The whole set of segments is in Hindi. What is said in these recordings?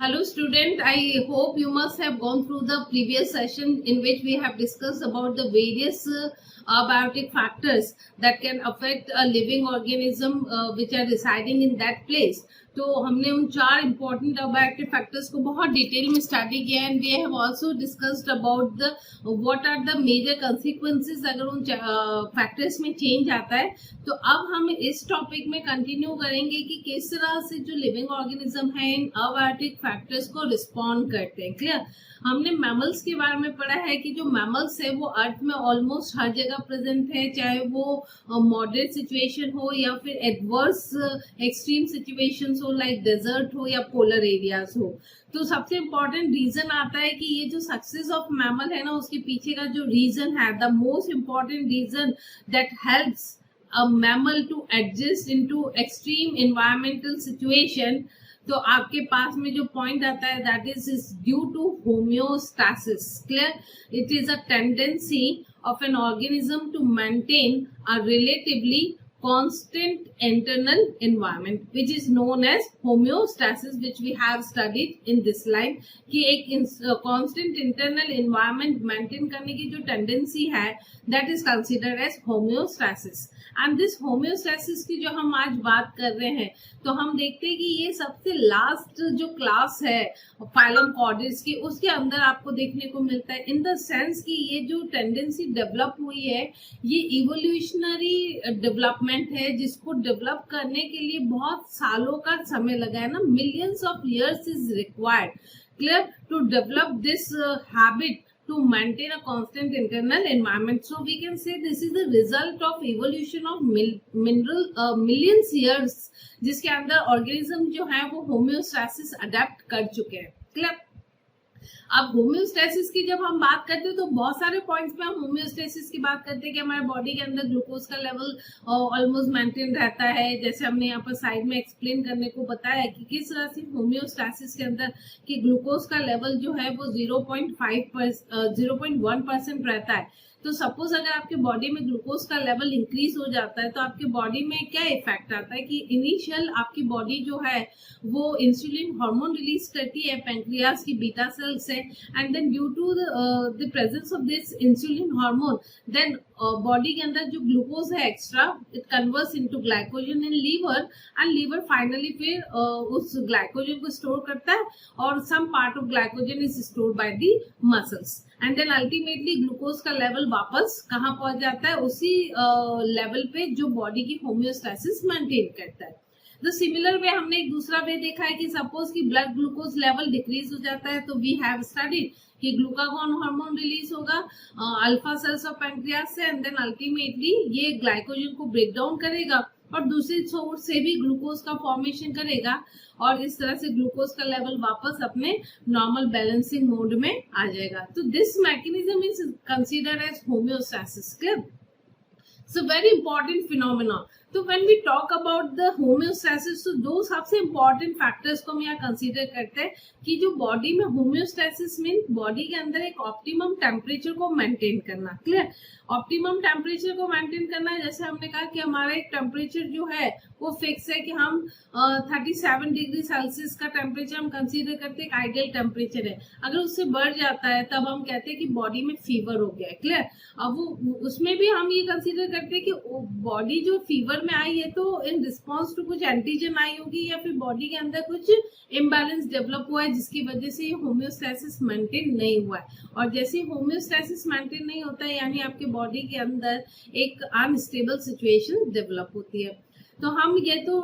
Hello student, I hope you must have gone through the previous session in which we have discussed about the various abiotic factors that can affect a living organism which are residing in that place. तो हमने उन 4 important abiotic factors को बहुत डिटेल में स्टडी किया है, and we have also discussed about the what are the major consequences अगर उन फैक्टर्स में चेंज आता है. तो अब हम इस टॉपिक में कंटिन्यू करेंगे कि किस तरह से जो लिविंग ऑर्गेनिज्म है इन अबायोटिक फैक्टर्स को रिस्पॉन्ड करते हैं. क्लियर. हमने मैमल्स के बारे में पढ़ा है कि जो मैमल्स है वो अर्थ में ऑलमोस्ट हर जगह प्रेजेंट है, चाहे वो मॉडरेट सिचुएशन हो या फिर एडवर्स एक्सट्रीम सिचुएशंस हो, लाइक डेजर्ट हो या पोलर एरियाज हो. तो सबसे इम्पोर्टेंट रीजन आता है कि ये जो सक्सेस ऑफ मैमल है ना, उसके पीछे का जो रीजन है, the most important reason that helps a mammal to adjust into extreme environmental situation. तो आपके पास में जो पॉइंट आता है that is due to homeostasis. Clear. It is a tendency of an organism to maintain a relatively constant internal environment which is known as homeostasis, which we have studied in this line. कि एक constant internal environment maintain करने की जो tendency है that is considered as homeostasis. And this homeostasis की जो हम आज बात कर रहे हैं, तो हम देखते हैं कि ये सबसे लास्ट जो क्लास है फाइलम कॉर्डेट्स की, उसके अंदर आपको देखने को मिलता है, इन द सेंस कि ये जो टेंडेंसी डेवलप हुई है ये इवोल्यूशनरी डेवलपमेंट है, जिसको डेवलप करने के लिए बहुत सालों का समय लगा है ना. Millions of years is required. Clear. To develop this habit to maintain a constant internal environment. So we can say this is the result of evolution of millions years, जिसके अंदर organism जो है वो homeostasis adapt कर चुके हैं. क्लियर. अब होम्योस्टेसिस की जब हम बात करते हैं तो बहुत सारे पॉइंट्स पे हम होम्योस्टेसिस की बात करते हैं कि हमारे बॉडी के अंदर ग्लूकोज का लेवल ऑलमोस्ट मेंटेन रहता है. जैसे हमने यहाँ पर साइड में एक्सप्लेन करने को बताया कि किस तरह से होम्योस्टेसिस के अंदर कि ग्लूकोज का लेवल जो है वो 0.1% रहता है. तो सपोज अगर आपके बॉडी में ग्लूकोज का लेवल इंक्रीज हो जाता है तो आपके बॉडी में क्या इफेक्ट आता है कि इनिशियल आपकी बॉडी जो है वो इंसुलिन हार्मोन रिलीज करती है पैंक्रियास की बीटा सेल से, and then due to the presence of this insulin hormone then body के अंदर जो ग्लूकोज है extra it converts into glycogen in liver, and liver finally फिर उस ग्लाइकोजन को स्टोर करता है और some part of glycogen is stored by the muscles, and then ultimately glucose का लेवल वापस कहाँ पहुंच जाता है, उसी लेवल पे जो बॉडी की होम्योस्टेसिस मेंटेन करता है. तो सिमिलर वे हमने एक दूसरा वे देखा है कि सपोज की ब्लड ग्लूकोज लेवल डिक्रीज हो जाता है तो वी हैव स्टडीड कि ग्लूकागॉन हार्मोन रिलीज होगा अल्फा सेल्स ऑफ पैंक्रियास से, एंड देन अल्टीमेटली ये ग्लाइकोजन को ब्रेक डाउन करेगा और दूसरी सोर्स से भी ग्लूकोज का फॉर्मेशन करेगा, और इस तरह से ग्लूकोज का लेवल वापस अपने नॉर्मल बैलेंसिंग मोड में आ जाएगा. तो this mechanism is considered as homeostasis. Clear. So very important phenomena. तो when we talk about the homeostasis, तो दो सबसे important factors को हम यहाँ consider करते हैं कि जो body में homeostasis means body के अंदर एक optimum temperature को maintain करना. Clear. ऑप्टिमम टेम्परेचर को मेंटेन करना है. जैसे हमने कहा कि हमारा एक टेम्परेचर जो है वो फिक्स है कि हम 37 डिग्री सेल्सियस का टेम्परेचर हम कंसीडर करते हैं एक आइडियल टेम्परेचर है. अगर उससे बढ़ जाता है तब हम कहते हैं कि बॉडी में फीवर हो गया है. क्लियर. अब वो उसमें भी हम ये कंसीडर करते हैं कि बॉडी जो फीवर में आई है तो इन रिस्पॉन्स टू कुछ एंटीजन आई होगी या फिर बॉडी के अंदर कुछ इम्बैलेंस डेवलप हुआ है जिसकी वजह से ये होम्योस्टैसिस मेंटेन नहीं हुआ है. और जैसे होम्योस्टैसिस मेंटेन नहीं होता है यानी आपके बॉडी के अंदर एक अनस्टेबल सिचुएशन डेवलप होती है. तो हम ये तो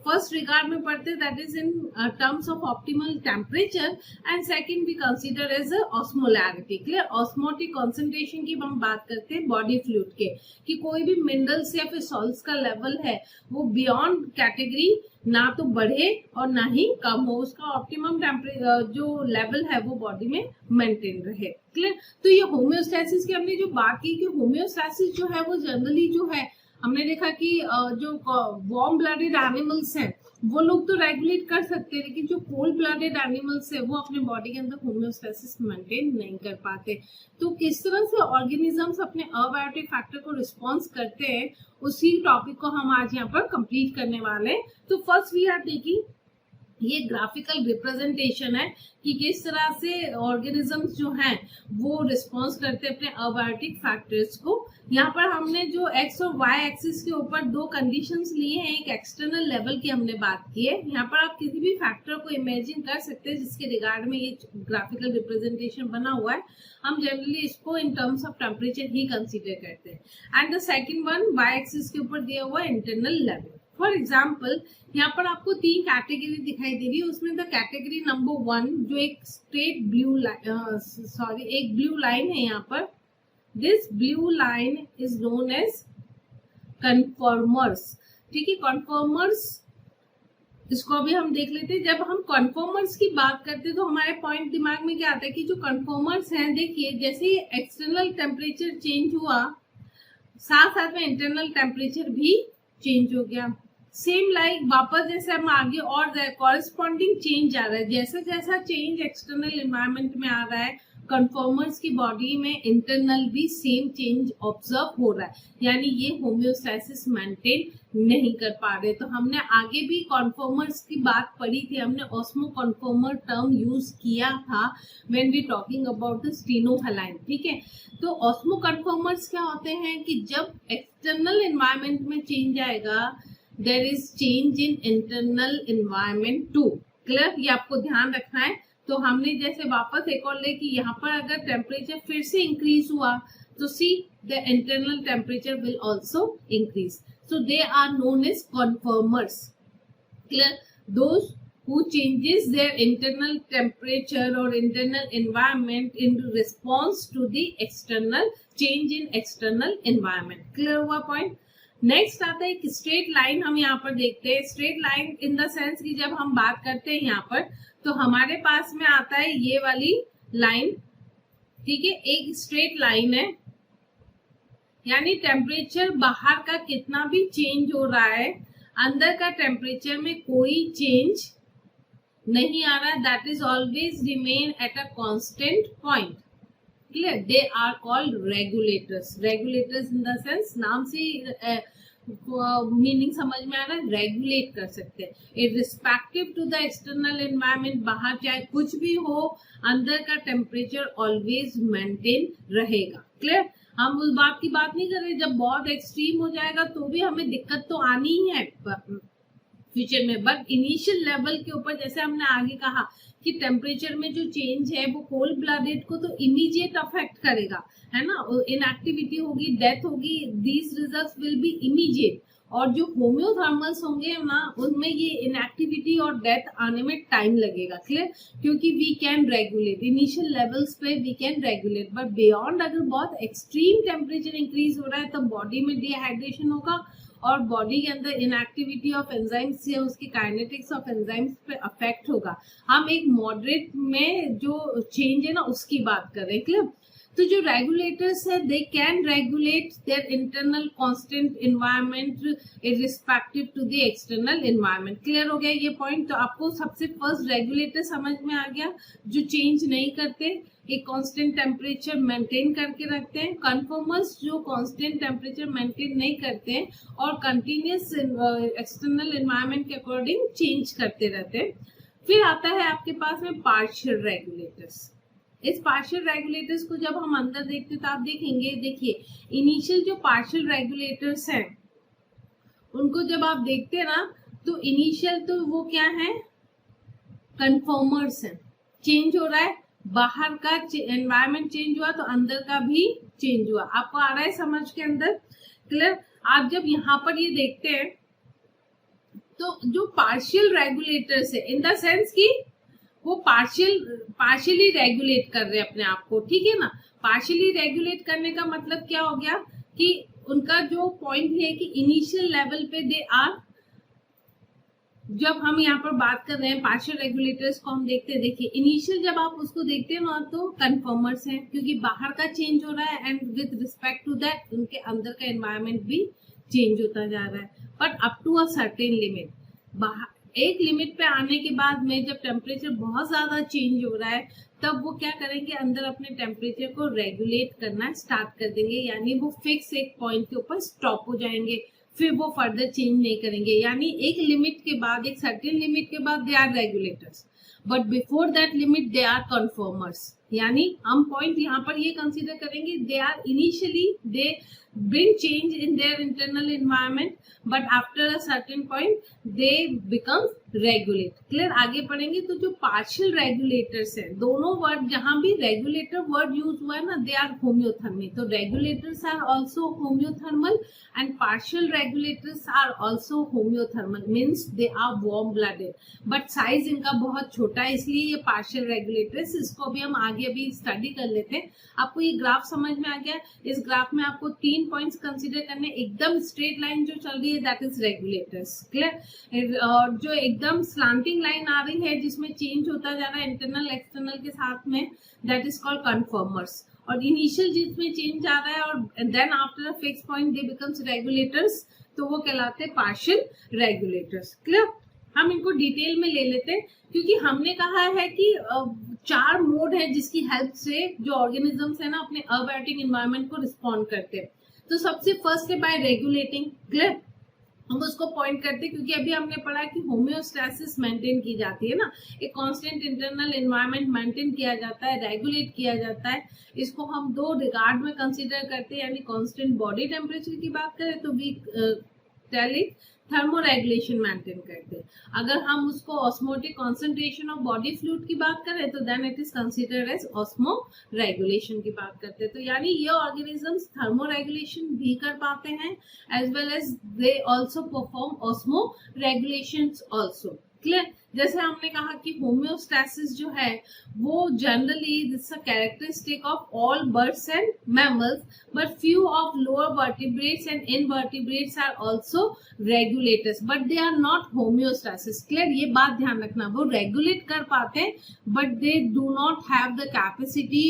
फर्स्ट रिगार्ड में पढ़ते हैं that is in terms of optimal temperature, and second we consider as osmolarity. Clear. Osmotic concentration की हम बात करते हैं बॉडी फ्लूइड के कि कोई भी मिनरल्स या फिर सॉल्ट्स का लेवल है वो बियॉन्ड कैटेगरी ना तो बढ़े और ना ही कम हो, उसका ऑप्टिमम टेम्परेचर जो लेवल है वो बॉडी में मेंटेन रहे. क्लियर. तो ये होम्योस्टैसिस की हमने जो बात की कि होम्योस्टैसिस जो है वो जनरली जो है हमने देखा कि जो वार्म ब्लडेड एनिमल्स हैं वो लोग तो रेगुलेट कर सकते हैं, लेकिन जो कोल्ड ब्लडेड एनिमल्स है वो अपने बॉडी के अंदर होम्योस्टैसिस मेंटेन नहीं कर पाते. तो किस तरह से ऑर्गेनिजम्स अपने अबायोटिक फैक्टर को रिस्पॉन्स करते हैं उसी टॉपिक को हम आज यहाँ पर कंप्लीट करने वाले हैं. तो फर्स्ट वी आर टेकिंग ये ग्राफिकल रिप्रेजेंटेशन है कि किस तरह से ऑर्गेनिजम्स जो हैं वो रिस्पॉन्स करते हैं अपने अबायोटिक फैक्टर्स को। यहाँ पर हमने जो एक्स और वाई एक्सिस के ऊपर दो कंडीशंस लिए हैं, एक एक्सटर्नल लेवल की हमने बात की है। यहाँ पर आप किसी भी फैक्टर को इमेजिन कर सकते हैं जिसके रिगार्ड में ये ग्राफिकल रिप्रेजेंटेशन बना हुआ है। हम जनरली इसको इन टर्म्स ऑफ टेम्परेचर ही कंसिडर करते हैं। And the second one Y axis के ऊपर दिया हुआ इंटरनल लेवल। फॉर एग्जाम्पल यहाँ पर आपको तीन कैटेगरी दिखाई दे रही है, उसमें द कैटेगरी नंबर 1 जो एक स्ट्रेट ब्लू एक ब्लू लाइन है यहाँ पर, this blue line is known as conformers. ठीक है, कन्फर्मर्स इसको अभी हम देख लेते हैं। जब हम कन्फर्मर्स की बात करते हैं तो हमारे पॉइंट दिमाग में क्या आता है कि जो कन्फर्मर्स हैं, देखिए जैसे ही एक्सटर्नल टेम्परेचर चेंज हुआ साथ साथ में इंटरनल टेम्परेचर भी चेंज हो गया। सेम लाइक वापस जैसे हम आगे और कॉरेस्पॉन्डिंग चेंज आ रहा है, जैसा जैसा चेंज एक्सटर्नल एनवायरनमेंट में आ रहा है कन्फर्मर्स की बॉडी में इंटरनल भी सेम चेंज ऑब्जर्व हो रहा है, यानी ये होम्योस्टैसिस मेंटेन नहीं कर पा रहे। तो हमने आगे भी कन्फर्मर्स की बात पढ़ी थी, हमने ऑस्मो कन्फर्मर टर्म यूज किया था when we talking about the stenohaline. ठीक है, तो ऑस्मो कन्फर्मर्स क्या होते हैं कि जब एक्सटर्नल एनवायरनमेंट में चेंज आएगा there is change in internal environment too. Clear, ये आपको ध्यान रखना है। तो हमने जैसे वापस एक और ले कि यहाँ पर अगर टेम्परेचर फिर से इंक्रीज हुआ तो see the internal temperature will also increase, so they are known as conformers. Clear, those who changes their internal temperature or internal environment in response to the external change in external environment। Clear हुआ पॉइंट। नेक्स्ट आता है एक स्ट्रेट लाइन, हम यहाँ पर देखते हैं straight line in the sense कि जब हम बात करते हैं यहाँ पर तो हमारे पास में आता है ये वाली लाइन। ठीक है, एक स्ट्रेट लाइन है, यानी टेम्परेचर बाहर का कितना भी चेंज हो रहा है अंदर का टेम्परेचर में कोई चेंज नहीं आ रहा है, that is always remain at a constant point. Clear, they are called regulators. Regulators in the sense नाम से मीनिंग समझ में आ रहा है, रेगुलेट कर सकते हैं irrespective to the external environment. बाहर चाहे कुछ भी हो अंदर का टेम्परेचर ऑलवेज मेंटेन रहेगा। क्लियर, हम उस बात की बात नहीं कर रहे जब बहुत एक्सट्रीम हो जाएगा तो भी हमें दिक्कत तो आनी ही है फ्यूचर में, बट इनिशियल लेवल के ऊपर जैसे हमने आगे कहा कि टेम्परेचर में जो चेंज है वो कोल्ड ब्लडेड को तो इमीडिएट अफेक्ट करेगा, है ना, इनएक्टिविटी होगी, डेथ होगी, these results will be immediate. और जो होम्योथर्मल्स होंगे ना उनमें ये इनएक्टिविटी और डेथ आने में टाइम लगेगा। क्लियर, क्योंकि we can regulate initial levels पे, we can regulate, but beyond अगर बहुत एक्सट्रीम टेम्परेचर इंक्रीज हो रहा है तो बॉडी में डिहाइड्रेशन होगा और बॉडी के अंदर इनएक्टिविटी ऑफ एंजाइम्स या उसकी काइनेटिक्स ऑफ एंजाइम्स पे अफेक्ट होगा। हम एक मॉडरेट में जो चेंज है ना उसकी बात कर रहे हैं। क्लियर, तो जो रेगुलेटर्स है they can regulate their internal constant environment irrespective to the external environment. Clear हो गया ये पॉइंट। तो आपको सबसे फर्स्ट रेगुलेटर समझ में आ गया, जो चेंज नहीं करते, एक कांस्टेंट टेम्परेचर मेंटेन करके रखते हैं। कन्फर्मर्स जो कांस्टेंट टेम्परेचर मेंटेन नहीं करते हैं और कंटिन्यूअस एक्सटर्नल एनवायरनमेंट के अकॉर्डिंग चेंज करते रहते हैं। फिर आता है आपके पास में पार्शियल रेगुलेटर्स। इस पार्शियल रेगुलेटर्स को जब हम अंदर देखते हैं तो आप देखेंगे, देखिए इनिशियल जो पार्शियल रेगुलेटर्स हैं उनको जब आप देखते हैं ना तो इनिशियल तो वो क्या है, कन्फर्मर्स हैं। चेंज हो रहा है, बाहर का एनवायरनमेंट चेंज हुआ तो अंदर का भी चेंज हुआ। आपको आ रहा है समझ के अंदर? क्लियर, आप जब यहाँ पर ये देखते हैं तो जो पार्शियल रेगुलेटर्स है इन द सेंस कि वो पार्शियली रेगुलेट कर रहे हैं अपने आप को। ठीक है ना, पार्शियली रेगुलेट करने का मतलब क्या हो गया कि उनका जो पॉइंट है कि इनिशियल लेवल पे दे आर, जब हम यहाँ पर बात कर रहे हैं पार्शियल रेगुलेटर्स को हम देखते हैं, देखिए इनिशियल जब आप उसको देखते हैं ना तो कन्फर्मर्स हैं क्योंकि बाहर का चेंज हो रहा है and with respect to that उनके अंदर का एनवायरनमेंट भी चेंज होता जा रहा है। But up to a certain limit, एक लिमिट पे आने के बाद में जब टेम्परेचर बहुत ज्यादा चेंज हो रहा है तब वो क्या करेंगे, अंदर अपने टेम्परेचर को रेगुलेट करना स्टार्ट कर देंगे, यानी वो फिक्स एक पॉइंट के ऊपर स्टॉप हो जाएंगे। फिर वो फर्दर चेंज नहीं करेंगे। यानी एक लिमिट के बाद, एक सर्टेन लिमिट के बाद they are regulators, but before that limit they are conformers. यानी हम पॉइंट यहाँ पर ये कंसीडर करेंगे, they are initially they bring change in their internal environment, but after a certain point they become regulate। Clear, आगे पढ़ेंगे। तो जो पार्शियल रेगुलेटर्स है, दोनों वर्ड जहां भी रेगुलेटर वर्ड यूज हुआ है ना, दे आर होम्योथर्मिक। तो regulators are also homeothermal and partial regulators are also homeothermal, means they are warm blooded, but size इनका बहुत छोटा है, इसलिए ये पार्शियल रेगुलेटर्स। इसको भी हम आगे अभी स्टडी कर लेते हैं। आपको ये ग्राफ समझ में आ गया? इस ग्राफ में आपको 3 पॉइंट्स कंसीडर करने, एकदम स्ट्रेट लाइन जो चल रही है दैट इज रेगुलेटर्स। क्लियर, और जो एकदम स्लांटिंग लाइन आ रही है जिसमें चेंज होता जा रहा है इंटरनल एक्सटर्नल के साथ में, दैट इज कॉल्ड कन्फर्मर्स। और इनिशियल जिसमें चेंज आ रहा है और then after a fix point they becomes regulators, तो वो कहलाते हैं पार्शियल रेगुलेटर्स। क्लियर, हम इनको डिटेल में ले लेते हैं, क्योंकि हमने कहा है कि 4 मोड है जिसकी हेल्प से जो ऑर्गेनिजम्स है ना अपने अबायोटिक एनवायरनमेंट को रिस्पॉन्ड करते हैं। तो सबसे फर्स्ट है बाय रेगुलेटिंग। क्लियर, हम उसको पॉइंट करते हैं क्योंकि अभी हमने पढ़ा कि होम्योस्टैसिस मेंटेन की जाती है ना, एक कांस्टेंट इंटरनल एनवायरनमेंट मेंटेन किया जाता है, रेगुलेट किया जाता है। इसको हम 2 रिगार्ड में कंसीडर करते हैं, यानी कांस्टेंट बॉडी टेम्परेचर की बात करें तो we tell it thermoregulation maintain करते हैं। अगर हम उसको osmotic concentration of body fluid की बात करें तो then it is considered as osmoregulation की बात करते हैं। तो यानी ये ऑर्गेनिजम्स थर्मो रेगुलेशन भी कर पाते हैं as well as they also perform osmoregulation also. Clear, जैसे हमने कहा कि होम्योस्टैसिस जो है वो generally this a characteristic of all birds and mammals, but few of lower vertebrates and invertebrates are also regulators, but they are not homeostasis. Clear, ये बात ध्यान रखना, वो रेगुलेट कर पाते हैं but they do not have the capacity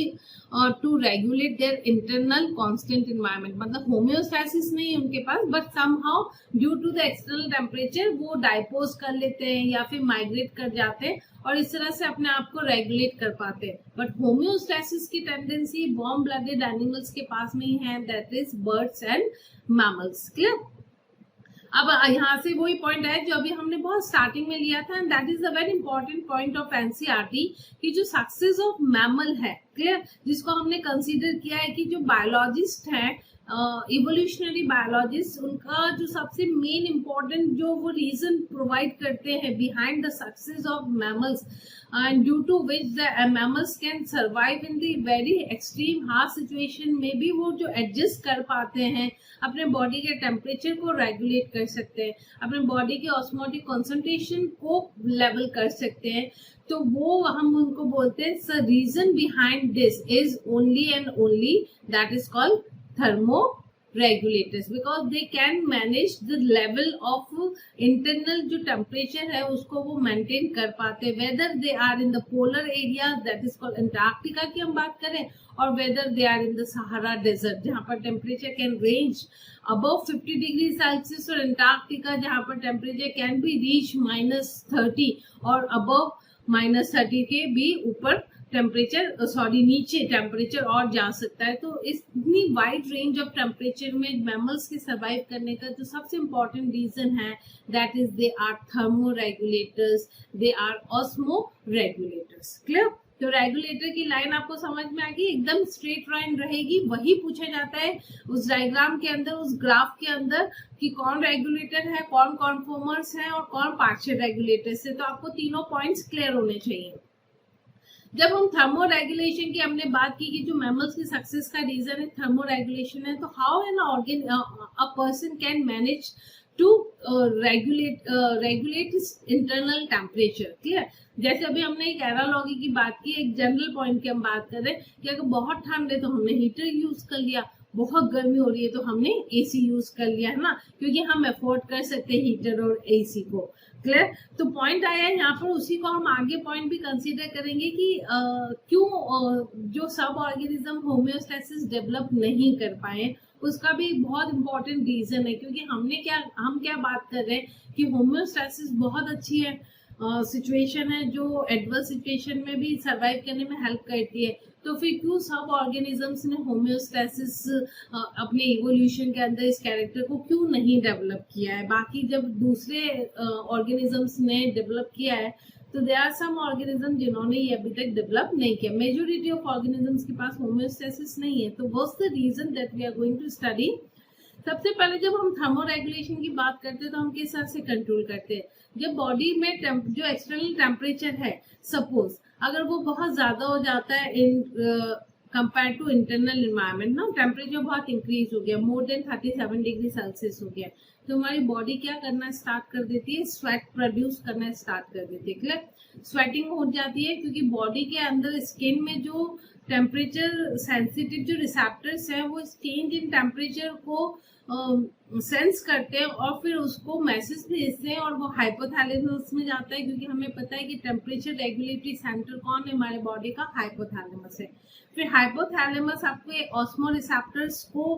to regulate their internal constant environment. मतलब होम्योस्टैसिस नहीं है उनके पास, but somehow due to the external temperature वो डाइपोज कर लेते हैं या फिर माइग्रेट कर जाते हैं और इस तरह से अपने आप को रेगुलेट कर पाते हैं। बट होम्योस्टैसिस की टेंडेंसी वार्म ब्लडेड एनिमल्स के पास में ही है, that is birds and mammals. Clear, अब यहाँ से वही पॉइंट है जो अभी हमने बहुत स्टार्टिंग में लिया था, and that is a very important point of NCERT कि जो सक्सेस ऑफ मैमल है, क्लियर, जिसको हमने कंसीडर किया है कि जो बायोलॉजिस्ट हैं, इवोल्यूशनरी बायोलॉजिस्ट, उनका जो सबसे मेन इम्पोर्टेंट जो वो रीजन प्रोवाइड करते हैं behind the success of mammals and due to which the mammals can survive in the very extreme hard situation में भी वो जो एडजस्ट कर पाते हैं, अपने बॉडी के टेम्परेचर को रेगुलेट कर सकते हैं, अपने बॉडी के ऑस्मोटिक कॉन्सेंट्रेशन को लेवल कर सकते हैं, तो वो हम उनको बोलते हैं the reason behind this is only and only that is called thermoregulators, because they can manage the level of internal जो temperature है उसको वो maintain कर पाते, whether they are in the polar area that is called Antarctica की हम बात करें, और whether they are in the Sahara desert जहाँ पर temperature can range above 50 degree Celsius, और Antarctica जहाँ पर temperature can be reach -30 और above -30 के भी ऊपर टेम्परेचर नीचे टेम्परेचर और जा सकता है। तो इतनी वाइड रेंज ऑफ टेम्परेचर में मैमल्स के सर्वाइव करने का जो सबसे इम्पोर्टेंट रीजन है that is they are thermoregulators, they are osmoregulators. Clear, तो रेगुलेटर की लाइन आपको समझ में आ गई, एकदम स्ट्रेट लाइन रहेगी। वही पूछा जाता है उस डायग्राम के अंदर, उस ग्राफ के अंदर कि कौन रेगुलेटर है, कौन कॉन्फॉर्मर्स है और कौन पार्शियल रेगुलेटर्स है। तो आपको तीनों पॉइंट्स क्लियर होने चाहिए। जब हम थर्मो रेगुलेशन की हमने बात की कि जो मैमल्स की सक्सेस का रीजन है थर्मो रेगुलेशन है, तो how an organ a person can manage to regulate internal temperature. Clear, जैसे अभी हमने एक एनालॉजी की बात की, एक जनरल पॉइंट की हम बात कर रहे हैं कि अगर बहुत ठंड है तो हमने हीटर यूज कर लिया, बहुत गर्मी हो रही है तो हमने एसी यूज कर लिया, है ना, क्योंकि हम अफोर्ड कर सकते हैं हीटर और एसी को। क्लियर, तो पॉइंट आया है यहाँ पर, उसी को हम आगे पॉइंट भी कंसीडर करेंगे कि क्यों जो सब ऑर्गेनिज्म होम्योस्टैसिस डेवलप नहीं कर पाए, उसका भी एक बहुत इंपॉर्टेंट रीजन है। क्योंकि हम क्या बात कर रहे हैं कि होम्योस्टैसिस बहुत अच्छी है सिचुएशन है जो एडवर्स सिचुएशन में भी सर्वाइव करने में हेल्प करती है, तो फिर क्यों सब ऑर्गेनिजम्स ने होम्योस्टेसिस अपने इवोल्यूशन के अंदर इस कैरेक्टर को क्यों नहीं डेवलप किया है? बाकी जब दूसरे ऑर्गेनिजम्स ने डेवलप किया है तो देयर आर सम ऑर्गेनिज्म जिन्होंने ये अभी तक डेवलप नहीं किया। मेजोरिटी ऑफ ऑर्गेनिजम्स के पास होम्योस्टेसिस नहीं है। तो what's the reason that we are going to study? सबसे पहले जब हम थर्मोरेगुलेशन की बात करते हैं तो हम किस हिसाब से कंट्रोल करते हैं? जब बॉडी में जो एक्सटर्नल टेम्परेचर है, सपोज अगर वो बहुत ज्यादा हो जाता है in compare to internal environment ना, टेम्परेचर बहुत इंक्रीज हो गया, मोर देन 37 डिग्री सेल्सियस हो गया, तो हमारी बॉडी क्या करना स्टार्ट कर देती है? स्वेट प्रोड्यूस करना स्टार्ट कर देती है। क्लियर? स्वेटिंग हो जाती है क्योंकि बॉडी के अंदर स्किन में जो टेम्परेचर सेंसिटिव जो रिसेप्टर्स हैं वो चेंज इन टेम्परेचर को सेंस करते हैं और फिर उसको मैसेज भेजते हैं और वो हाइपोथैलेमस में जाता है, क्योंकि हमें पता है कि टेम्परेचर रेगुलेटरी सेंटर कौन है हमारे बॉडी का? हाइपोथैलेमस है। फिर हाइपोथैलेमस आपके ऑस्मो रिसेप्टर्स को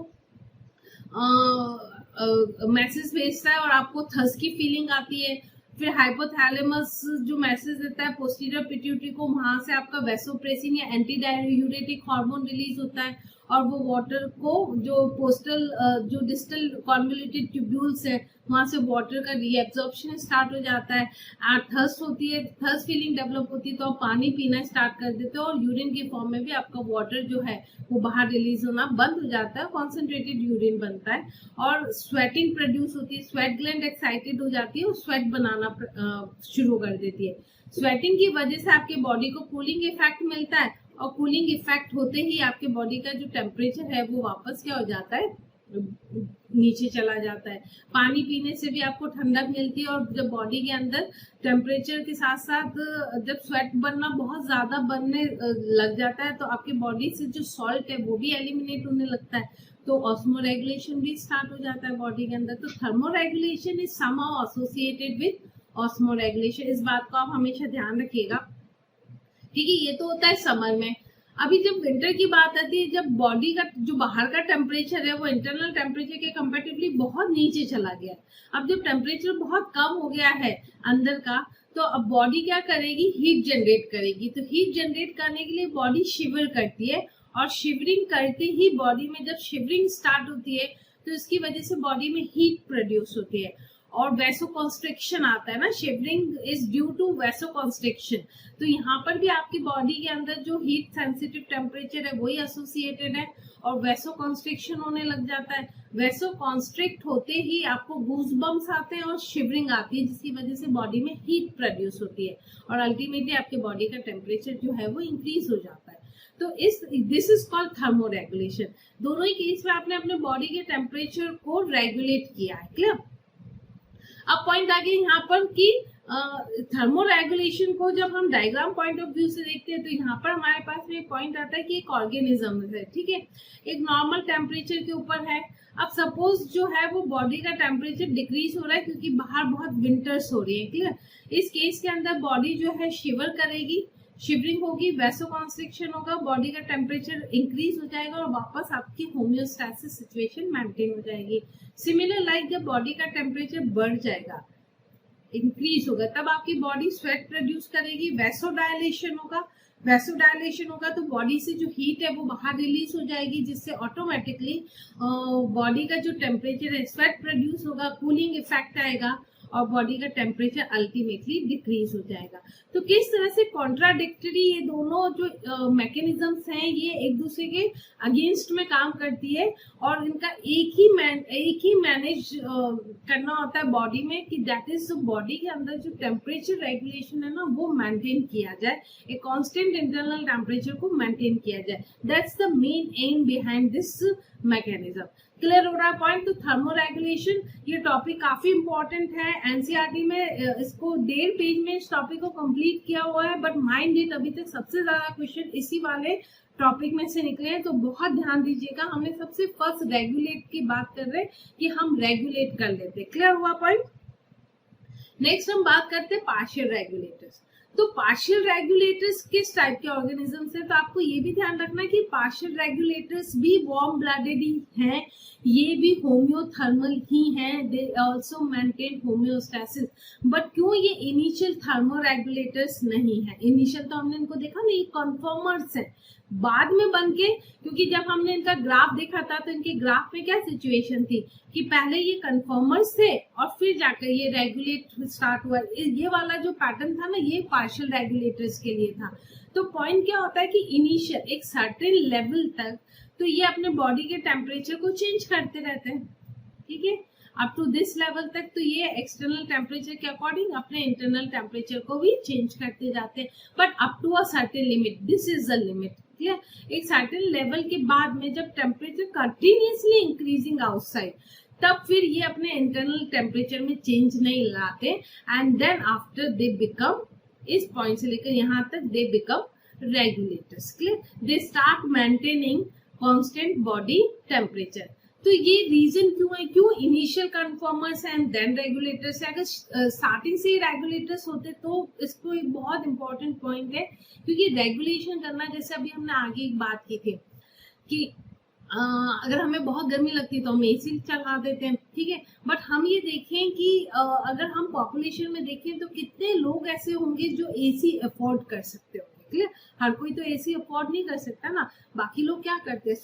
मैसेज भेजता है और आपको थर्स्ट की फीलिंग आती है। फिर हाइपोथैलेमस जो मैसेज देता है पोस्टीरियर पिट्यूटरी को, वहां से आपका वेसोप्रेसिन या एंटी डाययूरेटिक हार्मोन रिलीज होता है और वो वाटर को जो पोस्टल जो डिस्टल कॉन्वोल्यूटेड ट्यूब्यूल्स है वहां से वाटर का रीएब्जॉर्प्शन स्टार्ट हो जाता है। थर्स्ट होती है, थर्स्ट फीलिंग डेवलप होती है तो आप पानी पीना स्टार्ट कर देते हो और यूरिन के फॉर्म में भी आपका वाटर जो है वो बाहर रिलीज होना बंद हो जाता है, कॉन्सेंट्रेटेड यूरिन बनता है और स्वेटिंग प्रोड्यूस होती है, स्वेट ग्लैंड एक्साइटेड हो जाती है और स्वेट बनाना शुरू कर देती है। स्वेटिंग की वजह से आपके बॉडी को कूलिंग इफेक्ट मिलता है और कूलिंग इफेक्ट होते ही आपके बॉडी का जो टेम्परेचर है वो वापस क्या हो जाता है? नीचे चला जाता है। पानी पीने से भी आपको ठंडक मिलती है और जब बॉडी के अंदर टेम्परेचर के साथ साथ जब स्वेट बनना बहुत ज्यादा बनने लग जाता है तो आपके बॉडी से जो सॉल्ट है वो भी एलिमिनेट होने लगता है, तो ऑस्मो रेगुलेशन भी स्टार्ट हो जाता है बॉडी के अंदर। तो thermo regulation is somehow associated with osmo regulation. इस बात को आप हमेशा ध्यान रखिएगा। ठीक है, ये तो होता है समर में। अभी जब विंटर की बात आती है, जब बॉडी का जो बाहर का टेम्परेचर है वो इंटरनल टेम्परेचर के कंपैरेटिवली बहुत नीचे चला गया है। अब जब टेम्परेचर बहुत कम हो गया है अंदर का, तो अब बॉडी क्या करेगी? हीट जनरेट करेगी। तो हीट जनरेट करने के लिए बॉडी शिवर करती है और शिवरिंग करते ही बॉडी में जब शिवरिंग स्टार्ट होती है तो इसकी वजह से बॉडी में हीट प्रोड्यूस होती है और वैसोकॉन्स्ट्रिक्शन आता है ना। Shivering is due to vasoconstriction. तो यहाँ पर भी आपकी बॉडी के अंदर जो हीट सेंसिटिव टेम्परेचर है वही एसोसिएटेड है और वैसोकॉन्स्ट्रिक्शन होने लग जाता है। वैसोकॉन्स्ट्रिक्ट होते ही आपको गूज बम्स आते हैं और शिवरिंग आती है, जिसकी वजह से बॉडी में हीट प्रोड्यूस होती है और अल्टीमेटली आपके बॉडी का टेम्परेचर जो है वो इंक्रीज हो जाता है। तो this is called thermo regulation. दोनों ही केस में आपने अपने बॉडी के टेम्परेचर को रेगुलेट किया है। क्लियर? अब पॉइंट आ गया यहाँ पर कि थर्मो रेगुलेशन को जब हम डायग्राम पॉइंट ऑफ व्यू से देखते हैं तो यहाँ पर हमारे पास में एक पॉइंट आता है कि एक ऑर्गेनिज्म है, ठीक है, एक नॉर्मल टेम्परेचर के ऊपर है। अब सपोज जो है वो बॉडी का टेम्परेचर डिक्रीज हो रहा है क्योंकि बाहर बहुत विंटर्स हो रही है। ठीक है, इस केस के अंदर बॉडी जो है शिवर करेगी, शिवरिंग होगी, वैसोकॉन्स्ट्रिक्शन होगा, बॉडी का टेम्परेचर इंक्रीज हो जाएगा और वापस आपकी होम्योस्टैसिस सिचुएशन मेंटेन हो जाएगी। सिमिलर लाइक जब बॉडी का टेम्परेचर बढ़ जाएगा, इंक्रीज होगा, तब आपकी बॉडी स्वेट प्रोड्यूस करेगी, वैसोडायलेशन होगा। वैसोडायलेशन होगा तो बॉडी से जो हीट है वो बाहर रिलीज हो जाएगी, जिससे ऑटोमेटिकली बॉडी का जो टेम्परेचर है स्वेट प्रोड्यूस होगा, कूलिंग इफेक्ट आएगा और बॉडी का टेम्परेचर अल्टीमेटली डिक्रीज हो जाएगा। तो किस तरह से कॉन्ट्राडिक्टरी ये दोनों जो मैकेनिज्म्स हैं ये एक दूसरे के अगेंस्ट में काम करती है और इनका एक ही मैनेज करना होता है बॉडी में कि दैट इज बॉडी के अंदर जो टेम्परेचर रेगुलेशन है ना वो मेंटेन किया जाए, एक कांस्टेंट इंटरनल टेम्परेचर को मेंटेन किया जाए। That's the main M behind this mechanism. Clear हो रहा है पॉइंट? तो थर्मो रेगुलेशन ये टॉपिक काफी इंपॉर्टेंट है। एनसीईआरटी में इसको 1.5 पेज में इस टॉपिक को कंप्लीट किया हुआ है, बट माइंड इट अभी तक सबसे ज्यादा क्वेश्चन इसी वाले टॉपिक में से निकले हैं, तो बहुत ध्यान दीजिएगा। हमने सबसे फर्स्ट रेगुलेट की बात कर रहे हैं कि हम रेगुलेट कर लेते हैं। क्लियर हुआ पॉइंट? नेक्स्ट हम बात करते हैं पार्शियल रेगुलेटर्स। तो पार्शियल रेगुलेटर्स किस टाइप के ऑर्गेनिजम्स है, तो आपको ये भी ध्यान रखना है कि पार्शियल रेगुलेटर्स भी वार्म ब्लडेड ही हैं, ये भी होम्योथर्मल ही हैं, they also maintain homeostasis. But क्यों ये इनिशियल थर्मो रेगुलेटर्स नहीं है? इनिशियल तो हमने इनको देखा ना, ये कन्फर्मर्स है, बाद में बन के, क्योंकि जब हमने इनका ग्राफ देखा था तो इनके ग्राफ में क्या सिचुएशन थी कि पहले ये कन्फर्मर्स थे और फिर जाकर ये रेगुलेट स्टार्ट हुआ। ये वाला जो पैटर्न था ना, ये पार्शियल रेगुलेटर्स के लिए था। तो पॉइंट क्या होता है कि इनिशियल एक सर्टेन लेवल तक तो ये अपने बॉडी के टेम्परेचर को चेंज करते रहते हैं, ठीक है, अप टू दिस लेवल तक। तो ये एक्सटर्नल टेम्परेचर के अकॉर्डिंग अपने इंटरनल टेम्परेचर को भी चेंज करते जाते हैं, but up to a certain limit, this is the limit, clear. एक सर्टेन लेवल के बाद में जब टेम्परेचर कंटिन्यूअसली इंक्रीजिंग आउटसाइड, तब फिर ये अपने इंटरनल टेम्परेचर में चेंज नहीं लाते, and then after they become, इस पॉइंट से लेकर यहाँ तक they become regulators, clear. They start maintaining constant body temperature. तो ये रीजन क्यों है, क्यों initial conformers and then regulators है। अगर स्टार्टिंग से ही रेगुलेटर्स होते तो इसको एक बहुत इंपॉर्टेंट पॉइंट है, क्योंकि रेगुलेशन करना, जैसे अभी हमने आगे एक बात की थी कि अगर हमें बहुत गर्मी लगती है तो हम एसी चला देते हैं, ठीक है, बट हम ये देखें कि अगर हम पॉपुलेशन में देखें तो कितने लोग ऐसे होंगे जो एसी अफोर्ड कर सकते होंगे, क्लियर। हर कोई तो एसी अफोर्ड नहीं कर सकता ना, बाकी लोग क्या करते हैं,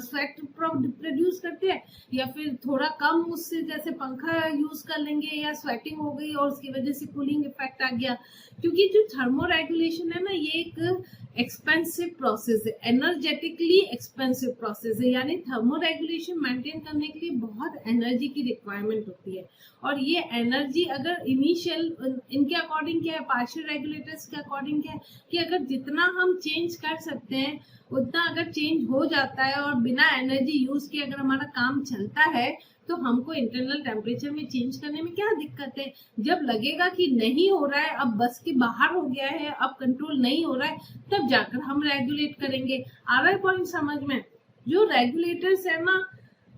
स्वेट प्रोड्यूस करते हैं, या फिर थोड़ा कम उससे, जैसे पंखा यूज कर लेंगे या स्वेटिंग हो गई और उसकी वजह से कूलिंग इफेक्ट आ गया। क्योंकि जो थर्मो रेगुलेशन है ना, ये एक एक्सपेंसिव प्रोसेस है, एनर्जेटिकली एक्सपेंसिव प्रोसेस है, यानी थर्मो रेगुलेशन मेंटेन करने के लिए बहुत एनर्जी की रिक्वायरमेंट होती है। और ये एनर्जी अगर इनिशियल, इनके अकॉर्डिंग क्या है, पार्शियल रेगुलेटर्स के अकॉर्डिंग क्या है कि अगर जितना हम चेंज कर सकते हैं उतना अगर चेंज हो जाता है और बिना एनर्जी यूज किए अगर हमारा काम चलता है, तो हमको इंटरनल टेम्परेचर में चेंज करने में क्या दिक्कत है। जब लगेगा कि नहीं हो रहा है, अब बस के बाहर हो गया है, अब कंट्रोल नहीं हो रहा है, तब जाकर हम रेगुलेट करेंगे। आ रहा है पॉइंट समझ में? जो रेगुलेटर्स है ना,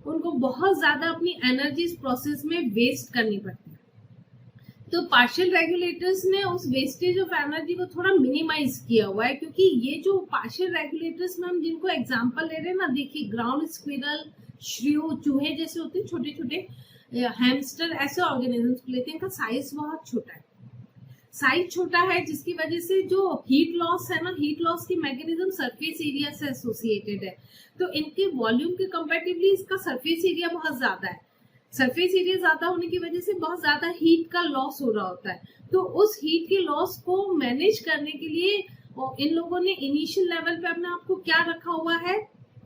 उनको बहुत ज्यादा अपनी एनर्जी इस प्रोसेस में वेस्ट करनी पड़ती है। तो पार्शियल रेगुलेटर्स ने उस वेस्टेज ऑफ एनर्जी को थोड़ा मिनिमाइज किया हुआ है, क्योंकि ये जो पार्शियल रेगुलेटर्स में हम जिनको एग्जांपल ले रहे हैं ना, देखिए ग्राउंड स्क्विरल, श्रियो, चूहे जैसे होते हैं छोटे छोटे, हैमस्टर, ऐसे ऑर्गेनिजम्स को लेते हैं, इनका साइज बहुत छोटा है, साइज छोटा है, जिसकी वजह से जो हीट लॉस है ना, हीट लॉस की मैकेनिज्म सरफेस एरिया से एसोसिएटेड है। तो इनके वॉल्यूम के कंपैरेटिवली इसका सरफेस एरिया बहुत ज्यादा है। सरफेस एरिया ज्यादा होने की वजह से बहुत ज्यादा हीट का लॉस हो रहा होता है। तो उस हीट के लॉस को मैनेज करने के लिए इन लोगों ने इनिशियल लेवल पे अपने आप को क्या रखा हुआ है,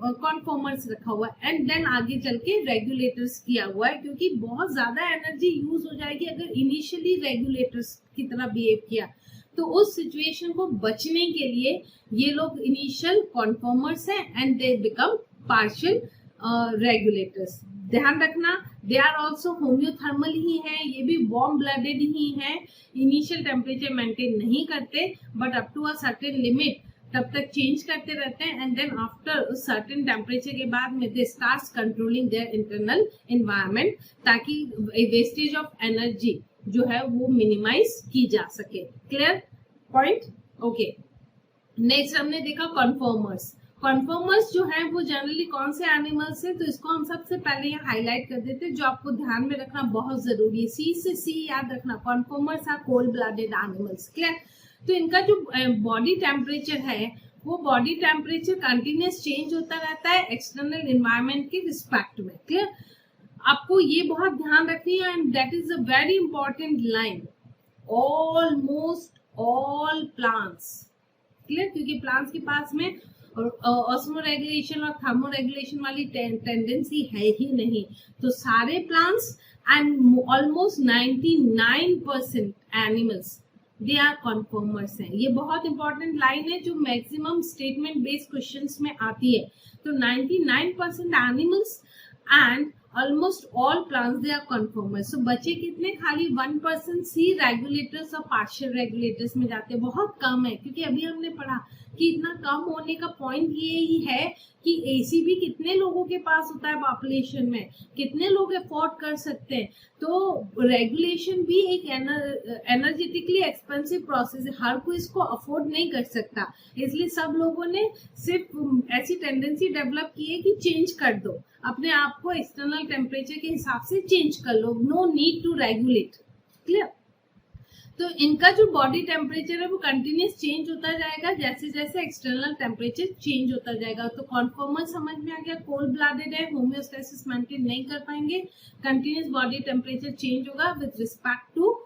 कॉन्फॉर्मर्स रखा हुआ है, एंड देन आगे चल के रेगुलेटर्स किया हुआ है, क्योंकि बहुत ज्यादा एनर्जी यूज हो जाएगी अगर इनिशियली रेगुलेटर्स की तरह बिहेव किया। तो उस सिचुएशन को बचने के लिए ये लोग इनिशियल कॉन्फॉर्मर्स हैं and they become partial regulators. ध्यान रखना, दे आर ऑल्सो होम्योथर्मल ही है, ये भी वार्म ब्लडेड ही है, इनिशियल टेम्परेचर मेंटेन नहीं करते, but up to a certain limit तब तक चेंज करते रहते हैं, and then after certain temperature के बाद में they starts controlling their internal environment, ताकि वेस्टेज ऑफ एनर्जी जो है वो मिनिमाइज की जा सके। Clear point? ओके, नेक्स्ट हमने देखा कॉन्फॉर्मर्स। कॉन्फॉर्मर्स जो है वो जनरली कौन से एनिमल्स है, तो इसको हम सबसे पहले यहाँ हाईलाइट कर देते हैं, जो आपको ध्यान में रखना बहुत जरूरी है, सी से सी याद रखना। Conformers are cold blooded animals, clear. तो इनका जो बॉडी टेम्परेचर है वो बॉडी टेम्परेचर कंटिन्यूस चेंज होता रहता है एक्सटर्नल एनवायरनमेंट के रिस्पेक्ट में, क्लियर। आपको ये बहुत ध्यान रखनी है, and that is a very important line, almost all plants, clear, क्योंकि प्लांट्स के पास में ऑस्मो रेगुलेशन और थर्मो रेगुलेशन वाली टेंडेंसी है ही नहीं। तो सारे plants and almost 99% animals they are conformers हैं। ये बहुत इंपॉर्टेंट लाइन है जो मैक्सिमम स्टेटमेंट बेस्ड क्वेश्चंस में आती है। तो 99% animals and almost all plants they are conformers. So बचे कितने, खाली 1% सी रेगुलेटर्स और पार्शियल रेगुलेटर्स में जाते हैं, बहुत कम है। क्योंकि अभी हमने पढ़ा कि इतना कम होने का पॉइंट ये ही है कि एसी भी कितने लोगों के पास होता है पॉपुलेशन में, कितने लोग अफोर्ड कर सकते हैं। तो रेगुलेशन भी एक एनर्जेटिकली एक्सपेंसिव प्रोसेस है, हर कोई इसको अफोर्ड नहीं कर सकता। इसलिए सब लोगों ने सिर्फ ऐसी टेंडेंसी डेवलप की है कि चेंज कर दो, अपने आप को एक्सटर्नल टेम्परेचर के हिसाब से चेंज कर लो, no need to regulate. Clear. तो इनका जो बॉडी टेम्परेचर है वो कंटिन्यूस चेंज होता जाएगा जैसे जैसे एक्सटर्नल टेम्परेचर चेंज होता जाएगा। तो कॉन्फर्मर समझ में आ गया, कोल्ड ब्लडेड है, होम्योस्टेसिस मेंटेन नहीं कर पाएंगे, कंटिन्यूस बॉडी टेम्परेचर चेंज होगा with respect to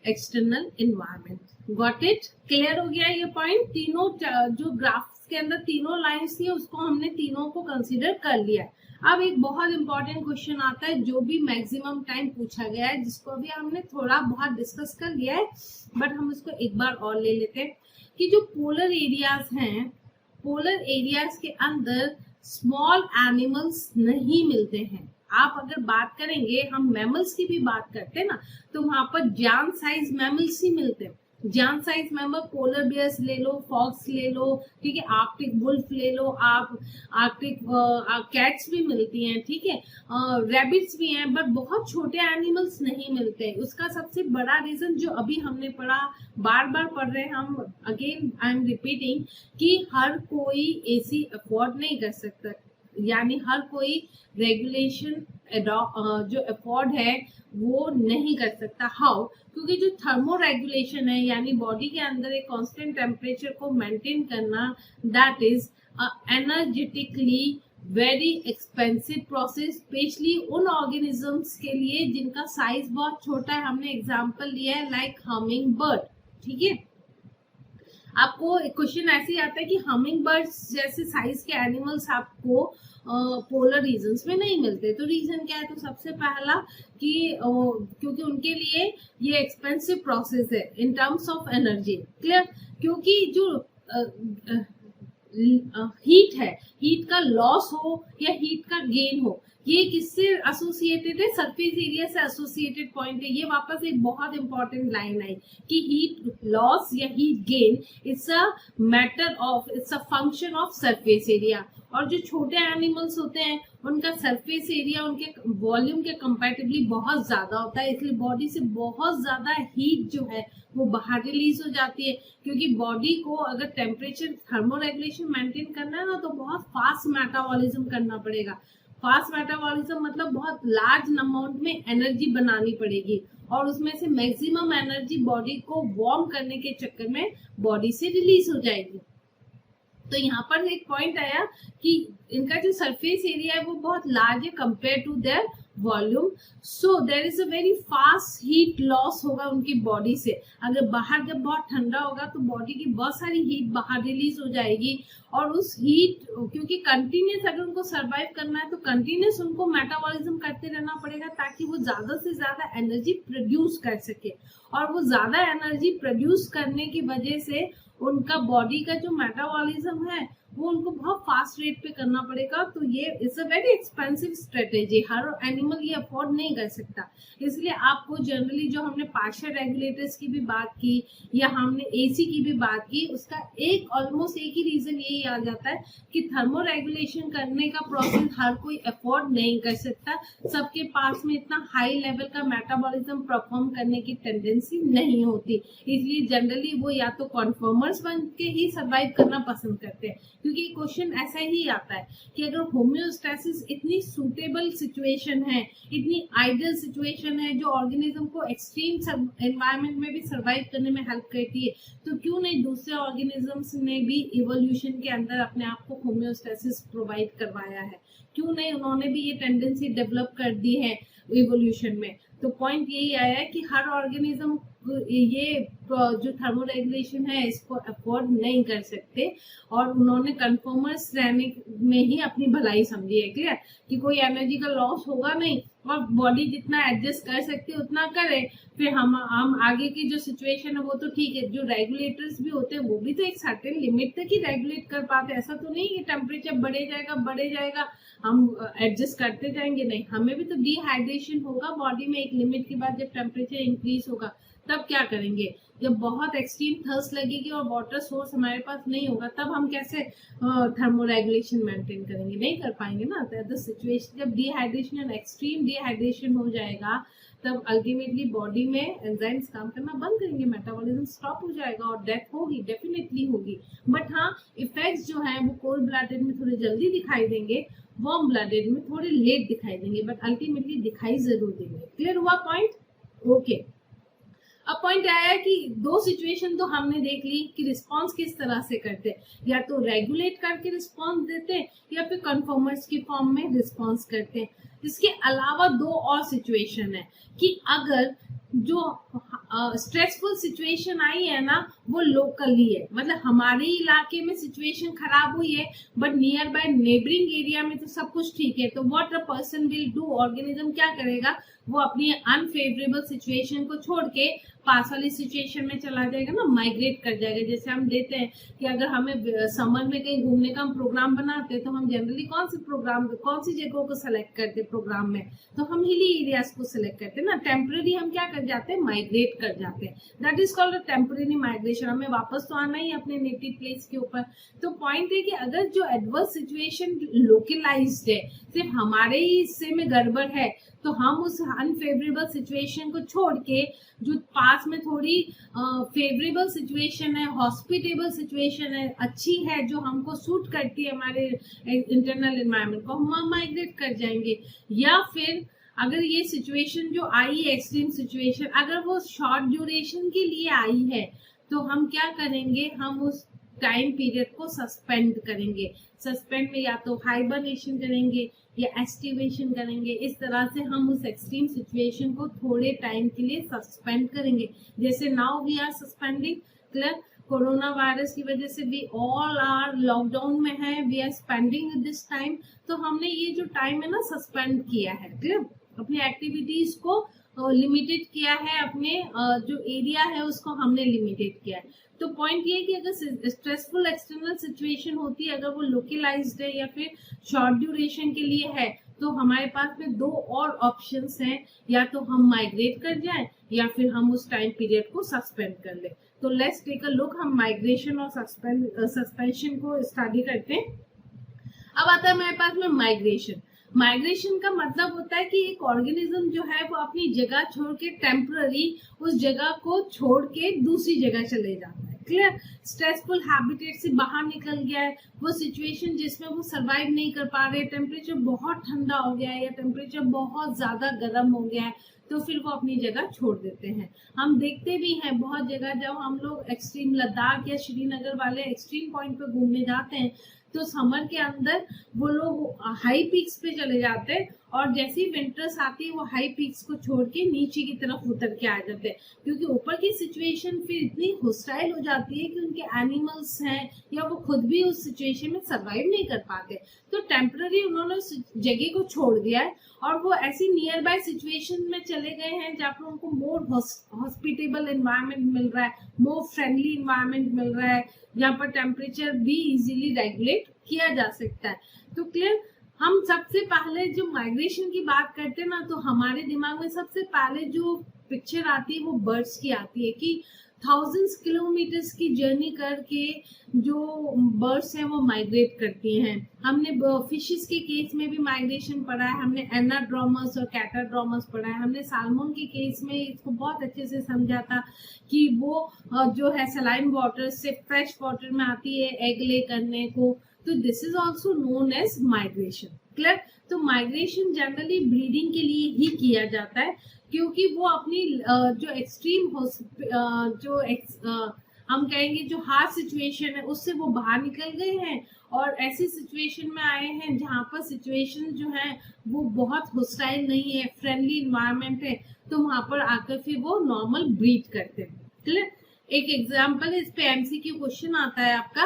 external environment. Got it, clear हो गया ये पॉइंट। तीनों जो ग्राफ्स के अंदर तीनों लाइंस थी उसको हमने तीनों को कंसीडर कर लिया है। अब एक बहुत इंपॉर्टेंट क्वेश्चन आता है जो भी मैक्सिमम टाइम पूछा गया है, जिसको अभी हमने थोड़ा बहुत डिस्कस कर लिया है, बट हम इसको एक बार और ले लेते हैं कि जो पोलर एरियाज हैं, पोलर एरियाज के अंदर स्मॉल एनिमल्स नहीं मिलते हैं। आप अगर बात करेंगे, हम मैमल्स की भी बात करते हैं ना, तो वहां पर जायंट साइज मैमल्स ही मिलते हैं। Giant size mammal, polar bears ले लो, फॉक्स ले लो, ठीक है, आर्कटिक वुल्फ ले लो आप, आर्कटिक कैट्स भी मिलती हैं, ठीक है, रैबिट्स भी हैं, बट बहुत छोटे एनिमल्स नहीं मिलते। उसका सबसे बड़ा रीजन जो अभी हमने पढ़ा, बार बार पढ़ रहे हैं हम, अगेन आई एम रिपीटिंग, कि हर कोई एसी अफोर्ड नहीं कर सकता, यानी हर कोई रेगुलेशन जो अफोर्ड है वो नहीं कर सकता। हाउ? क्योंकि जो थर्मो रेगुलेशन है, यानी बॉडी के अंदर एक कांस्टेंट टेम्परेचर को मेंटेन करना, that is energetically very expensive process, specially उन ऑर्गेनिजम्स के लिए जिनका साइज बहुत छोटा है। हमने एग्जांपल लिया है लाइक हमिंग बर्ड, ठीक है। आपको क्वेश्चन ऐसे ही आता है कि हमिंग बर्ड्स जैसे साइज के एनिमल्स आपको पोलर रीजन्स में नहीं मिलते। तो रीजन क्या है? तो सबसे पहला कि क्योंकि उनके लिए ये एक्सपेंसिव प्रोसेस है इन टर्म्स ऑफ एनर्जी। क्लियर? क्योंकि जो हीट है, हीट का लॉस हो या हीट का गेन हो, ये किससे एसोसिएटेड है? सरफेस एरिया से एसोसिएटेड पॉइंट है। ये वापस एक बहुत इंपॉर्टेंट लाइन आई कि हीट लॉस या heat gain it's a matter of, it's a function of surface area. और जो छोटे एनिमल्स होते हैं उनका सरफेस एरिया उनके वॉल्यूम के कंपैरेटिवली बहुत ज्यादा होता है, इसलिए बॉडी से बहुत ज्यादा हीट जो है वो बाहर रिलीज हो जाती है। क्योंकि बॉडी को अगर टेम्परेचर थर्मो रेगुलेशन मेंटेन करना है ना, तो बहुत फास्ट मेटाबॉलिज्म करना पड़ेगा। फास्ट मेटाबॉलिज्म मतलब बहुत लार्ज अमाउंट में एनर्जी बनानी पड़ेगी, और उसमें से मैक्सिमम एनर्जी बॉडी को वार्म करने के चक्कर में बॉडी से रिलीज हो जाएगी। तो यहाँ पर एक पॉइंट आया कि इनका जो सरफेस एरिया है वो बहुत लार्ज है compare to their volume, so there is a very fast heat loss होगा उनकी बॉडी से। अगर बाहर जब बहुत ठंडा होगा तो बॉडी की बहुत सारी हीट बाहर रिलीज हो जाएगी, और उस हीट, क्योंकि कंटिन्यूस अगर उनको सरवाइव करना है तो कंटिन्यूस उनको मेटाबॉलिज्म करते रहना पड़ेगा ताकि वो ज्यादा से ज्यादा एनर्जी प्रोड्यूस कर सके। और वो ज्यादा एनर्जी प्रोड्यूस करने की वजह से उनका बॉडी का जो मेटाबॉलिज्म है वो उनको बहुत फास्ट रेट पे करना पड़ेगा। तो ये it's a very expensive strategy, her animal ये अफोर्ड नहीं कर सकता। इसलिए आपको जनरली जो हमने पार्शियल रेगुलेटर्स की भी बात की या हमने एसी की भी बात की, उसका एक ऑलमोस्ट एक ही रीजन यही आ जाता है कि थर्मो रेगुलेशन करने का प्रोसेस हर कोई अफोर्ड नहीं कर सकता, सबके पास में इतना हाई लेवल का मेटाबॉलिज्म परफॉर्म करने की टेंडेंसी नहीं होती। इसलिए जनरली वो या तो कॉन्फर्मर्स बन के ही सर्वाइव करना पसंद करते हैं। क्योंकि क्वेश्चन ऐसा ही आता है कि अगर होम्योस्टेसिस इतनी सूटेबल सिचुएशन है, इतनी आइडियल सिचुएशन है जो ऑर्गेनिज्म को एक्सट्रीम एनवायरनमेंट में भी सर्वाइव करने में हेल्प करती है, तो क्यों नहीं दूसरे ऑर्गेनिजम्स ने भी इवोल्यूशन के अंदर अपने आप को होम्योस्टेसिस प्रोवाइड करवाया है? क्यों नहीं उन्होंने भी ये टेंडेंसी डेवलप कर दी है इवोल्यूशन में? तो पॉइंट यही आया है कि हर ऑर्गेनिज्म ये जो थर्मो रेगुलेशन है इसको अफोर्ड नहीं कर सकते, और उन्होंने कन्फर्मर्स रहने में ही अपनी भलाई समझी है। क्लियर, कि कोई एनर्जी का लॉस होगा नहीं, और बॉडी जितना एडजस्ट कर सकती है उतना करे। फिर हम आगे की जो सिचुएशन है वो तो ठीक है, जो रेगुलेटर्स भी होते हैं वो भी तो एक सर्टेन लिमिट तक ही रेगुलेट कर पाते हैं। ऐसा तो नहीं कि टेम्परेचर बढ़े जाएगा हम एडजस्ट करते जाएंगे, नहीं, हमें भी तो डिहाइड्रेशन होगा बॉडी में एक लिमिट के बाद। जब टेम्परेचर इंक्रीज होगा तब क्या करेंगे, जब बहुत एक्सट्रीम थर्स्ट लगेगी और वाटर सोर्स हमारे पास नहीं होगा, तब हम कैसे थर्मो रेगुलेशन मेंटेन करेंगे, नहीं कर पाएंगे ना। तो सिचुएशन जब डिहाइड्रेशन एंड एक्सट्रीम डिहाइड्रेशन हो जाएगा तब अल्टीमेटली बॉडी में एंजाइम्स काम करना बंद करेंगे, मेटाबॉलिज्म स्टॉप हो जाएगा और डेथ होगी, डेफिनेटली होगी। बट हाँ, इफेक्ट्स जो है वो कोल्ड ब्लडेड में थोड़े जल्दी दिखाई देंगे, वार्म ब्लडेड में थोड़े लेट दिखाई देंगे, बट अल्टीमेटली दिखाई जरूर देंगे। क्लियर हुआ पॉइंट? ओके। अब पॉइंट आया कि दो सिचुएशन तो हमने देख ली कि रिस्पांस किस तरह से करते, या तो रेगुलेट करके रिस्पांस देते या फिर कन्फर्मर्स की फॉर्म में रिस्पांस करते हैं। इसके अलावा दो और सिचुएशन है कि अगर जो स्ट्रेसफुल सिचुएशन आई है ना वो लोकली है, मतलब हमारे इलाके में सिचुएशन खराब हुई है but near by neighbouring area में तो सब कुछ ठीक है, तो what a person will do, organism क्या करेगा, वो अपनी अनफेवरेबल सिचुएशन को छोड़ के पास वाली सिचुएशन में चला जाएगा ना, माइग्रेट कर जाएगा। जैसे हम देते हैं कि अगर हमें समर में कहीं घूमने का हम प्रोग्राम बनाते हैं तो हम जनरली कौन सी जगहों को सिलेक्ट करते हैं प्रोग्राम में, तो हम हिली एरियाज को सिलेक्ट करते हैं ना। टेम्पररी हम क्या कर जाते हैं, माइग्रेट कर जाते हैं, that is called temporary migration. हमें वापस तो आना ही अपने नेटिव प्लेस के ऊपर। तो पॉइंट है कि अगर जो एडवर्स सिचुएशन लोकलाइज्ड है, सिर्फ हमारे ही हिस्से में गड़बड़ है, तो हम उस अनफेवरेबल सिचुएशन को छोड़ के जो पास में थोड़ी फेवरेबल सिचुएशन है, हॉस्पिटेबल सिचुएशन है, अच्छी है, जो हमको सूट करती है हमारे इंटरनल एनवायरनमेंट को, हम माइग्रेट कर जाएंगे। या फिर अगर ये सिचुएशन जो आई है एक्सट्रीम सिचुएशन, अगर वो शॉर्ट ड्यूरेशन के लिए आई है तो हम क्या करेंगे, हम उस टाइम पीरियड को सस्पेंड करेंगे। सस्पेंड में या तो हाइबरनेशन करेंगे या एस्टिवेशन करेंगे। इस तरह से हम उस एक्सट्रीम सिचुएशन को थोड़े टाइम के लिए सस्पेंड करेंगे। जैसे now we are suspending, clear, corona virus की वजह से वी ऑल आर लॉकडाउन में है, we are spending this time, तो हमने ये जो टाइम है ना सस्पेंड किया है, क्लियर, अपनी एक्टिविटीज को लिमिटेड किया है, अपने जो एरिया है उसको हमने लिमिटेड किया है। तो पॉइंट ये है कि अगर स्ट्रेसफुल एक्सटर्नल सिचुएशन होती है, अगर वो लोकलाइज्ड है या फिर शॉर्ट ड्यूरेशन के लिए है, तो हमारे पास में दो और ऑप्शंस हैं, या तो हम माइग्रेट कर जाएं या फिर हम उस टाइम पीरियड को सस्पेंड कर लें। तो लेट्स टेक अ लुक, हम माइग्रेशन और सस्पेंशन को स्टडी करते हैं। अब आता है हमारे पास में माइग्रेशन। माइग्रेशन का मतलब होता है कि एक ऑर्गेनिज्म जो है वो अपनी जगह छोड़ के टेम्पररी उस जगह को छोड़ के दूसरी जगह चले जाता है, क्लियर, स्ट्रेसफुल हैबिटेट से बाहर निकल गया है, वो सिचुएशन जिसमें वो सरवाइव नहीं कर पा रहे, टेम्परेचर बहुत ठंडा हो गया है या टेम्परेचर बहुत ज्यादा गर्म हो गया है, तो फिर वो अपनी जगह छोड़ देते हैं। हम देखते भी हैं बहुत जगह, जब हम लोग एक्सट्रीम लद्दाख या श्रीनगर वाले एक्सट्रीम पॉइंट पे घूमने जाते हैं तो समर के अंदर वो लोग हाई पीक्स पे चले जाते हैं, और जैसे ही विंटर्स आती है वो हाई पीक्स को छोड़ के नीचे की तरफ उतर के आ जाते हैं, क्योंकि ऊपर की सिचुएशन फिर इतनी होस्टाइल हो जाती है कि उनके एनिमल्स हैं या वो खुद भी उस सिचुएशन में सरवाइव नहीं कर पाते। तो टेम्पररी उन्होंने उस जगह को छोड़ दिया है और वो ऐसी नियर बाय सिचुएशन में चले गए हैं जहाँ पर उनको मोर हॉस्पिटेबल एनवायरनमेंट मिल रहा है, मोर फ्रेंडली एनवायरनमेंट मिल रहा है, जहाँ पर टेम्परेचर भी इजीली रेगुलेट किया जा सकता है। तो क्लियर, हम सबसे पहले जो माइग्रेशन की बात करते हैं ना, तो हमारे दिमाग में सबसे पहले जो पिक्चर आती है वो बर्ड्स की आती है कि थाउजेंड्स किलोमीटर्स की जर्नी करके जो बर्ड्स हैं वो माइग्रेट करती हैं। हमने फिशेस के केस में भी माइग्रेशन पढ़ा है, हमने एनाड्रोमस और कैटाड्रोमस पढ़ा है, हमने साल्मन के केस में इसको बहुत अच्छे से समझा था कि वो जो है सलाइन वाटर से फ्रेश वाटर में आती है एग ले करने को, तो this is also known as migration, clear. तो माइग्रेशन जनरली ब्रीडिंग के लिए ही किया जाता है, क्योंकि वो अपनी जो एक्सट्रीम जो हम कहेंगे जो हार्ड सिचुएशन है उससे वो बाहर निकल गए हैं और ऐसी सिचुएशन में आए हैं जहाँ पर सिचुएशन जो है वो बहुत होस्टाइल नहीं है, फ्रेंडली इन्वायरमेंट है, तो वहां पर आकर फिर वो नॉर्मल ब्रीथ करते हैं। क्लियर? एक एग्जाम्पल इस पे एमसीक्यू क्वेश्चन आता है आपका,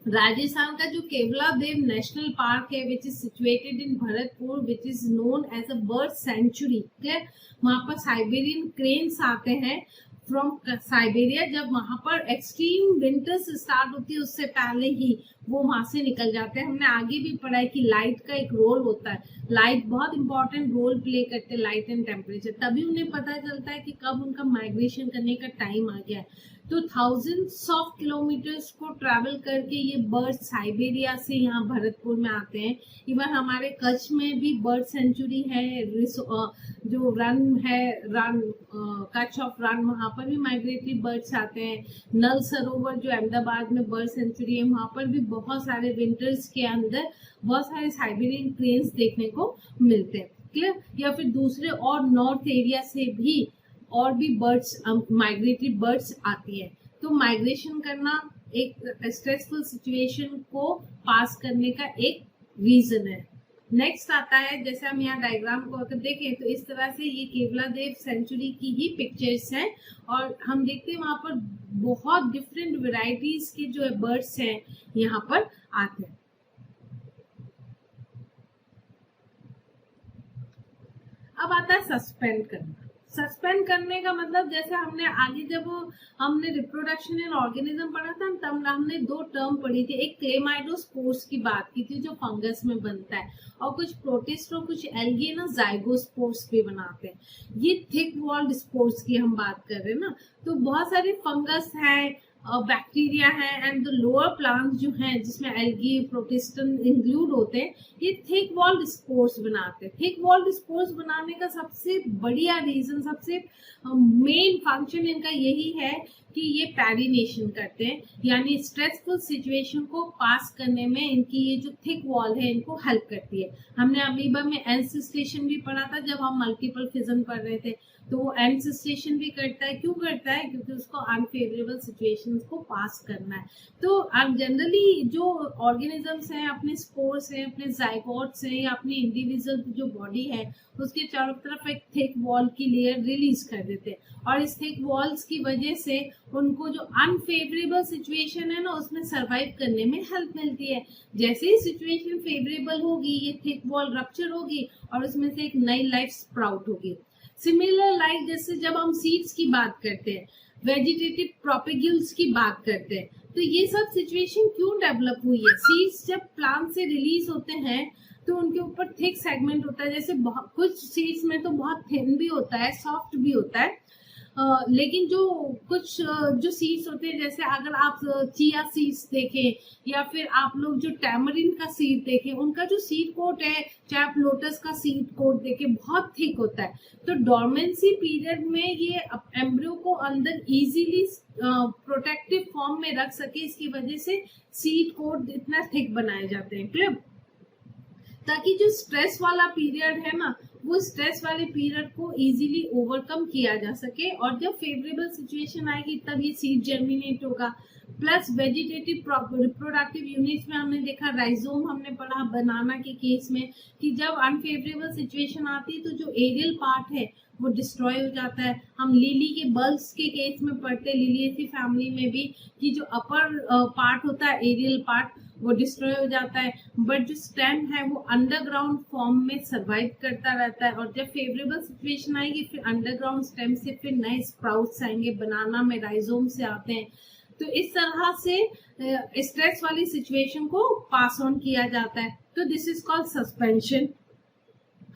राजस्थान का जो केवलादेव नेशनल पार्क है which is situated in Bharatpur which is known as a bird sanctuary. Clear? वहां पर साइबेरियन क्रेन्स आते हैं फ्रॉम साइबेरिया, जब वहां पर एक्सट्रीम विंटर्स स्टार्ट होती है उससे पहले ही वो वहां से निकल जाते हैं। हमने आगे भी पढ़ा है कि लाइट का एक रोल होता है, लाइट बहुत इंपॉर्टेंट रोल प्ले करते हैं, लाइट एंड टेम्परेचर, तभी उन्हें पता चलता है कि कब उनका माइग्रेशन करने का टाइम आ गया है। तो थाउजेंड्स ऑफ किलोमीटर्स को ट्रैवल करके ये बर्ड साइबेरिया से यहाँ भरतपुर में आते हैं। इवन हमारे कच्छ में भी बर्ड सेंचुरी है, जो रन है, रन कच्छ ऑफ रन, वहां पर भी माइग्रेटरी बर्ड्स आते हैं। नल सरोवर जो अहमदाबाद में बर्ड सेंचुरी है, वहां पर भी बहुत सारे विंटर्स के अंदर बहुत सारे साइबेरियन क्रेन्स देखने को मिलते हैं। क्लियर? या फिर दूसरे और नॉर्थ एरिया से भी और भी बर्ड्स, माइग्रेटरी बर्ड्स आती है। तो माइग्रेशन करना एक स्ट्रेसफुल सिचुएशन को पास करने का एक रीजन है। नेक्स्ट आता है, जैसे हम यहाँ डायग्राम को अगर देखें तो इस तरह से ये केवलादेव सेंचुरी की ही पिक्चर्स हैं और हम देखते हैं वहां पर बहुत डिफरेंट वेराइटीज के जो बर्ड्स हैं यहाँ पर आते हैं। अब आता है सस्पेंड करना। सस्पेंड करने का मतलब, जैसे हमने आगे जब हमने रिप्रोडक्शन इन ऑर्गेनिज्म पढ़ा था तब हमने दो टर्म पढ़ी थी, एक क्लेमाइडोस्पोर्स की बात की थी जो फंगस में बनता है, और कुछ प्रोटिस्ट और कुछ एल्गी ना जाइगोस्पोर्स भी बनाते हैं। ये थिक वॉल्ड स्पोर्स की हम बात कर रहे हैं ना, तो बहुत सारे फंगस हैं, बैक्टीरिया है एंड द लोअर प्लांट्स जो हैं जिसमें एल्गी, प्रोटिस्टन इंक्लूड होते हैं, ये थिक वॉल्ड स्पोर्स बनाते हैं। थिक वॉल्ड स्पोर्स बनाने का सबसे बढ़िया रीजन, सबसे मेन फंक्शन इनका यही है कि ये पैरिनेशन करते हैं, यानी स्ट्रेसफुल सिचुएशन को पास करने में इनकी ये जो थिक वॉल है इनको हेल्प करती है। हमने अमीबा में एंसिस्टेशन भी पढ़ा था जब हम मल्टीपल फिजन पढ़ रहे थे, तो वो एंसिस्टेशन भी करता है। क्यों करता है? क्योंकि उसको अनफेवरेबल सिचुएशंस को पास करना है। तो अब जनरली जो ऑर्गेनिजम्स हैं, अपने स्पोर्स हैं, अपने जाइगोट्स हैं या अपनी इंडिविजुअल जो बॉडी है उसके चारों तरफ एक थिक वॉल की लेयर रिलीज कर देते हैं, और इस थिक वॉल्स की वजह से उनको जो अनफेवरेबल सिचुएशन है ना उसमें सरवाइव करने में हेल्प मिलती है। जैसे ही सिचुएशन फेवरेबल होगी ये थिक वॉल रप्चर होगी और उसमें से एक नई लाइफ स्प्राउट होगी। सिमिलर लाइक जैसे जब हम सीड्स की बात करते हैं, वेजिटेटिव प्रोपेग्यूल्स की बात करते हैं, तो ये सब सिचुएशन क्यों डेवलप हुई है? सीड्स जब प्लांट से रिलीज होते हैं तो उनके ऊपर थिक सेगमेंट होता है, जैसे कुछ सीड्स में तो बहुत थिन भी होता है, सॉफ्ट भी होता है, लेकिन जो कुछ जो सीड्स होते हैं, जैसे अगर आप चिया सीड्स देखें या फिर आप लोग जो टैमरिन का सीड देखें, उनका जो सीड कोट है, चाहे आप लोटस का सीड कोट देखें, बहुत थिक होता है। तो डोर्मेंसी पीरियड में ये एम्ब्रियो को अंदर इजीली प्रोटेक्टिव फॉर्म में रख सके, इसकी वजह से सीड कोट इतना थिक बनाए जाते हैं। क्लियर? ताकि जो स्ट्रेस वाला पीरियड है ना, वो स्ट्रेस वाले पीरियड को इजीली ओवरकम किया जा सके, और जब फेवरेबल सिचुएशन आएगी तब ये सीड जर्मिनेट होगा। प्लस वेजिटेटिव रिप्रोडक्टिव यूनिट्स में हमने देखा, राइजोम हमने पढ़ा बनाना के केस में, कि जब अनफेवरेबल सिचुएशन आती है तो जो एरियल पार्ट है वो डिस्ट्रॉय हो जाता है। हम लिली के बल्ब्स के केस में पढ़ते हैं, लिलिएसी फैमिली में भी, कि जो अपर पार्ट होता है, एरियल पार्ट, वो डिस्ट्रॉय हो जाता है, बट जो स्टेम है वो अंडरग्राउंड फॉर्म में सरवाइव करता रहता है। और जब फेवरेबल सिचुएशन आएगी फिर अंडरग्राउंड स्टेम से फिर नए स्प्राउट्स आएंगे, बनाना में राइजोम से आते हैं। तो इस तरह से स्ट्रेस वाली सिचुएशन को पास ऑन किया जाता है। तो दिस इज कॉल्ड सस्पेंशन।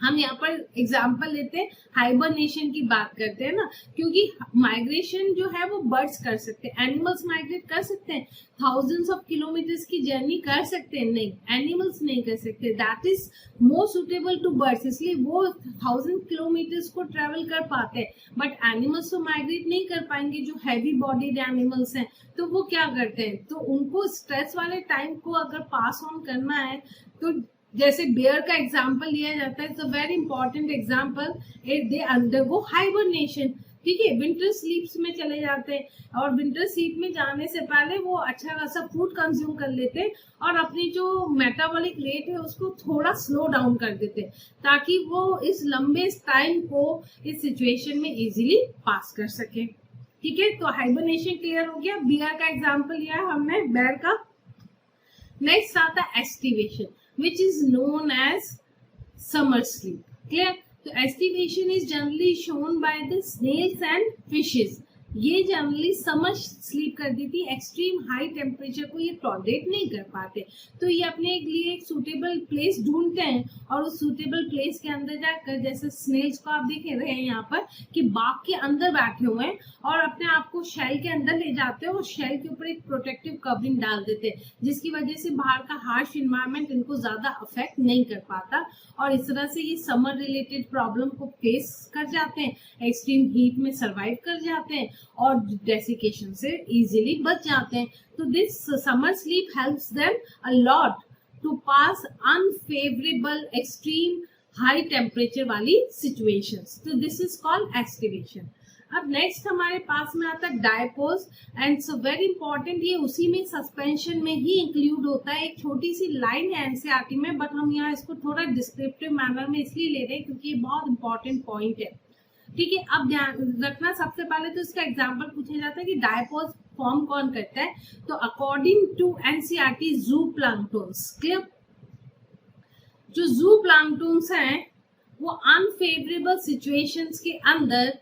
हम यहाँ पर एग्जाम्पल लेते हैं, हाइबरनेशन की बात करते हैं ना, क्योंकि माइग्रेशन जो है वो बर्ड्स कर सकते हैं, एनिमल्स माइग्रेट कर सकते हैं, थाउजेंड्स ऑफ किलोमीटर्स की जर्नी कर सकते हैं, नहीं, एनिमल्स नहीं कर सकते। That is more suitable to birds, इसलिए वो 1000 किलोमीटर्स को ट्रेवल कर पाते हैं, बट एनिमल्स तो माइग्रेट नहीं कर पाएंगे जो हैवी बॉडीड एनिमल्स हैं। तो वो क्या करते हैं, तो उनको स्ट्रेस वाले टाइम को अगर पास ऑन करना है, तो जैसे बेयर का एग्जाम्पल लिया जाता है, it's a very important example, they undergo hibernation. ठीक है, विंटर स्लीप्स में चले जाते हैं और विंटर स्लीप में जाने से पहले वो अच्छा खासा फूड कंज्यूम कर लेते हैं और अपनी जो मेटाबॉलिक रेट है उसको थोड़ा स्लो डाउन कर देते हैं ताकि वो इस लंबे टाइम को इस सिचुएशन में इजीली पास कर सके। ठीक है, तो हाइबरनेशन क्लियर हो गया। बियर का एग्जाम्पल लिया है हमने, बेर का। नेक्स्ट आता है aestivation, which is known as summer sleep. Clear, तो aestivation is generally shown by the snails and fishes. ये जनरली समर स्लीप कर देती है, एक्सट्रीम हाई टेम्परेचर को ये टॉलरेट नहीं कर पाते, तो ये अपने लिए एक सूटेबल प्लेस ढूंढते हैं और उस सूटेबल प्लेस के अंदर जाकर, जैसे स्नेल्स को आप देख रहे हैं यहाँ पर कि बाग के अंदर बैठे हुए हैं और अपने आप को शेल के अंदर ले जाते हैं और शेल के ऊपर एक प्रोटेक्टिव कवरिंग डाल देते हैं, जिसकी वजह से बाहर का हार्श इन्वायरमेंट इनको ज्यादा अफेक्ट नहीं कर पाता और इस तरह से ये समर रिलेटेड प्रॉब्लम को फेस कर जाते हैं, एक्सट्रीम हीट में सर्वाइव कर जाते हैं और डेसिकेशन से इजीली बच जाते हैं। तो this summer sleep helps them a lot to pass unfavourable extreme high temperature वाली सिचुएशंस। तो दिस इज कॉल्ड एस्टिवेशन। अब नेक्स्ट हमारे पास में आता है diapause and so very important, ये उसी में सस्पेंशन में ही इंक्लूड होता है। एक छोटी सी लाइन है एनसीईआरटी में, बट हम यहाँ इसको थोड़ा डिस्क्रिप्टिव मैनर में इसलिए ले रहे हैं क्योंकि ये बहुत इंपॉर्टेंट पॉइंट है। ठीक है, अब ध्यान रखना, सबसे पहले तो इसका एग्जांपल पूछा जाता है कि डायपोज फॉर्म कौन करता है। तो अकॉर्डिंग टू एनसीईआरटी जू प्लांक्टन्स, क्लियर, जो जू प्लांक्टन्स हैं वो अनफेवरेबल सिचुएशंस के अंदर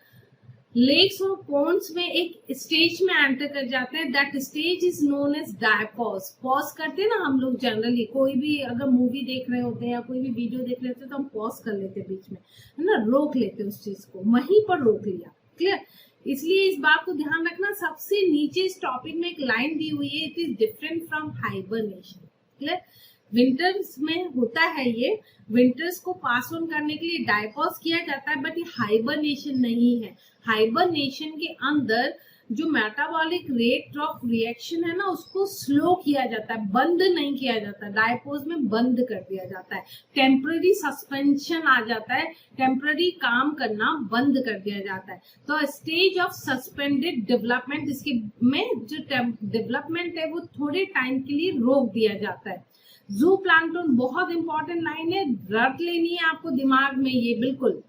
लेक्स और पोन्ड्स में एक स्टेज में एंटर कर जाते हैं। That stage is known as diapause. Pause करते हैं ना हम लोग जनरली, कोई भी अगर मूवी देख रहे होते हैं या कोई भी वीडियो देख रहे होते हैं तो हम पॉज कर लेते हैं बीच में, है ना, रोक लेते हैं उस चीज को, वहीं पर रोक लिया। क्लियर, इसलिए इस बात को ध्यान रखना, सबसे नीचे इस टॉपिक में एक लाइन दी हुई है, it is different from hibernation. Clear, winters में होता है ये, विंटर्स को पास ऑन करने के लिए डायपॉज किया जाता है, बट ये हाइबरनेशन नहीं है। हाइबरनेशन के अंदर जो मेटाबॉलिक रेट ऑफ रिएक्शन है ना उसको स्लो किया जाता है, बंद नहीं किया जाता। डायपोज में बंद कर दिया जाता है, टेम्पररी सस्पेंशन आ जाता है, टेम्पररी काम करना बंद कर दिया जाता है। तो स्टेज ऑफ सस्पेंडेड डेवलपमेंट, इसके में जो डेवलपमेंट है वो थोड़े टाइम के लिए रोक दिया जाता है। जू प्लांक्टन बहुत इंपॉर्टेंट लाइन है, रट लेनी है आपको दिमाग में ये बिल्कुल।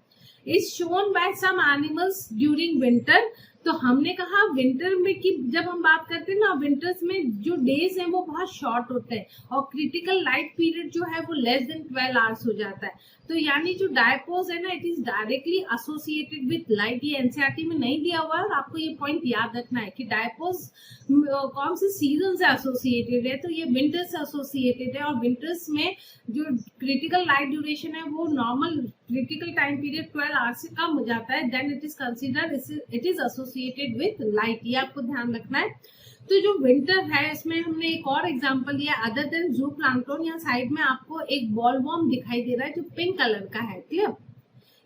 Is shown by some animals during winter. तो हमने कहा विंटर में कि जब हम बात करते हैं ना, विंटर्स में जो डेज हैं वो बहुत शॉर्ट होते हैं और क्रिटिकल लाइट पीरियड जो है वो लेस देन 12 आवर्स हो जाता है। तो यानी जो डायपोज है ना, it is directly associated with light. ये एनसीईआरटी में नहीं दिया हुआ है और आपको ये पॉइंट याद रखना है कि डायपोज कौन से सीजन से एसोसिएटेड है। तो ये विंटर से एसोसिएटेड है और विंटर्स में जो क्रिटिकल लाइट ड्यूरेशन है वो normal critical time period 12 hours से कम हो जाता है, then it is considered it is associated with light. ये आपको ध्यान रखना है। तो जो विंटर है इसमें हमने एक और एग्जांपल लिया अदर देन जू प्लांक्टन। यहाँ साइड में आपको एक बॉलवॉर्म दिखाई दे रहा है जो पिंक कलर का है। क्लियर,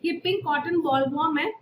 ये पिंक कॉटन बॉलवॉर्म है।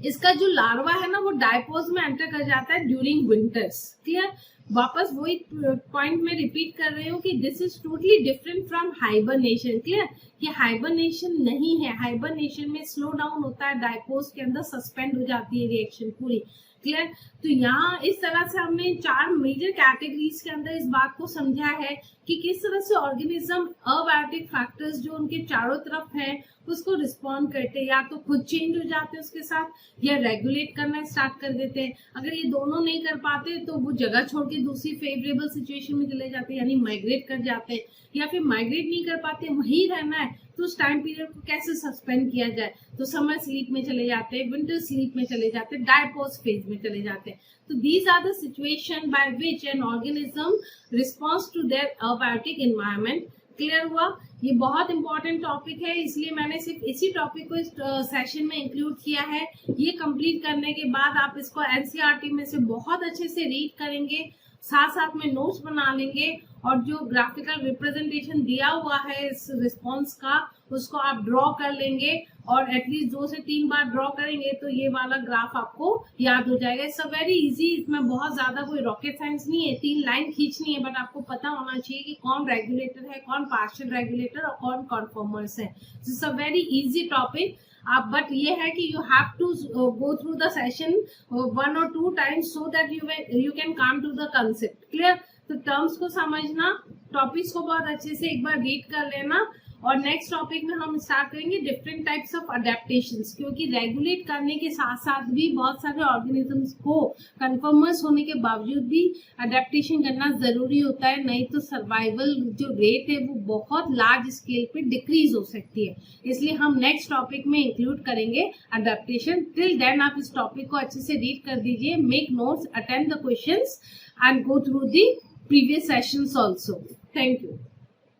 इसका जो लार्वा है ना वो डायपोज में एंटर कर जाता है ड्यूरिंग विंटर्स। क्लियर, वापस वही पॉइंट में रिपीट कर रही हूँ कि this is totally different from hibernation. Clear, ये हाइबरनेशन नहीं है। हाइबरनेशन में स्लो डाउन होता है, डायपोज के अंदर सस्पेंड हो जाती है रिएक्शन पूरी। क्लियर, तो यहाँ इस तरह से हमने 4 मेजर कैटेगरीज के अंदर इस बात को समझा है कि किस तरह से ऑर्गेनिज्म अबायोटिक फैक्टर्स जो उनके चारों तरफ है उसको रिस्पॉन्ड करते हैं, या तो खुद चेंज हो जाते हैं उसके साथ या रेगुलेट करना स्टार्ट कर देते हैं। अगर ये दोनों नहीं कर पाते तो वो जगह छोड़ के दूसरी फेवरेबल सिचुएशन में चले जाते हैं, यानी माइग्रेट कर जाते हैं, या फिर माइग्रेट नहीं कर पाते, वहीं रहना है तो उस टाइम पीरियड को कैसे सस्पेंड किया जाए, तो समर स्लीप में चले जाते हैं, विंटर स्लीप में चले जाते हैं, डायपोज फेज में चले जाते हैं। तो these are the situation by which an organism response to their abiotic environment. Clear हुआ, ये बहुत इंपॉर्टेंट टॉपिक है, इसलिए मैंने सिर्फ इसी टॉपिक को इस सेशन में इंक्लूड किया है। ये कंप्लीट करने के बाद आप इसको एनसीईआरटी में से बहुत अच्छे से रीड करेंगे, साथ साथ में नोट्स बना लेंगे और जो ग्राफिकल रिप्रेजेंटेशन दिया हुआ है इस रिस्पॉन्स का उसको आप ड्रॉ कर लेंगे और एटलीस्ट 2 से 3 बार ड्रॉ करेंगे तो ये वाला ग्राफ आपको याद हो जाएगा। इट्स अ वेरी इजी, इसमें बहुत ज्यादा कोई रॉकेट साइंस नहीं है, 3 लाइन खींचनी है, बट आपको पता होना चाहिए कि कौन रेगुलेटर है, कौन पार्शियल रेगुलेटर और कौन कॉन्फॉर्मर्स है। It's a very easy topic. आप, बट ये है कि you have to go through the session 1 or 2 times so that you can come to the concept. Clear? तो टर्म्स को समझना, टॉपिक्स को बहुत अच्छे से एक बार रीड कर लेना, और नेक्स्ट टॉपिक में हम स्टार्ट करेंगे डिफरेंट टाइप्स ऑफ अडेप्टेशंस, क्योंकि रेगुलेट करने के साथ साथ भी बहुत सारे ऑर्गेनिजम्स को कन्फर्मर्स होने के बावजूद भी अडेप्टेशन करना जरूरी होता है, नहीं तो सर्वाइवल जो रेट है वो बहुत लार्ज स्केल पे डिक्रीज हो सकती है। इसलिए हम नेक्स्ट टॉपिक में इंक्लूड करेंगे अडेप्टेशन। टिल देन आप इस टॉपिक को अच्छे से रीड कर दीजिए, make notes, attend the questions and go through the previous sessions also. Thank you.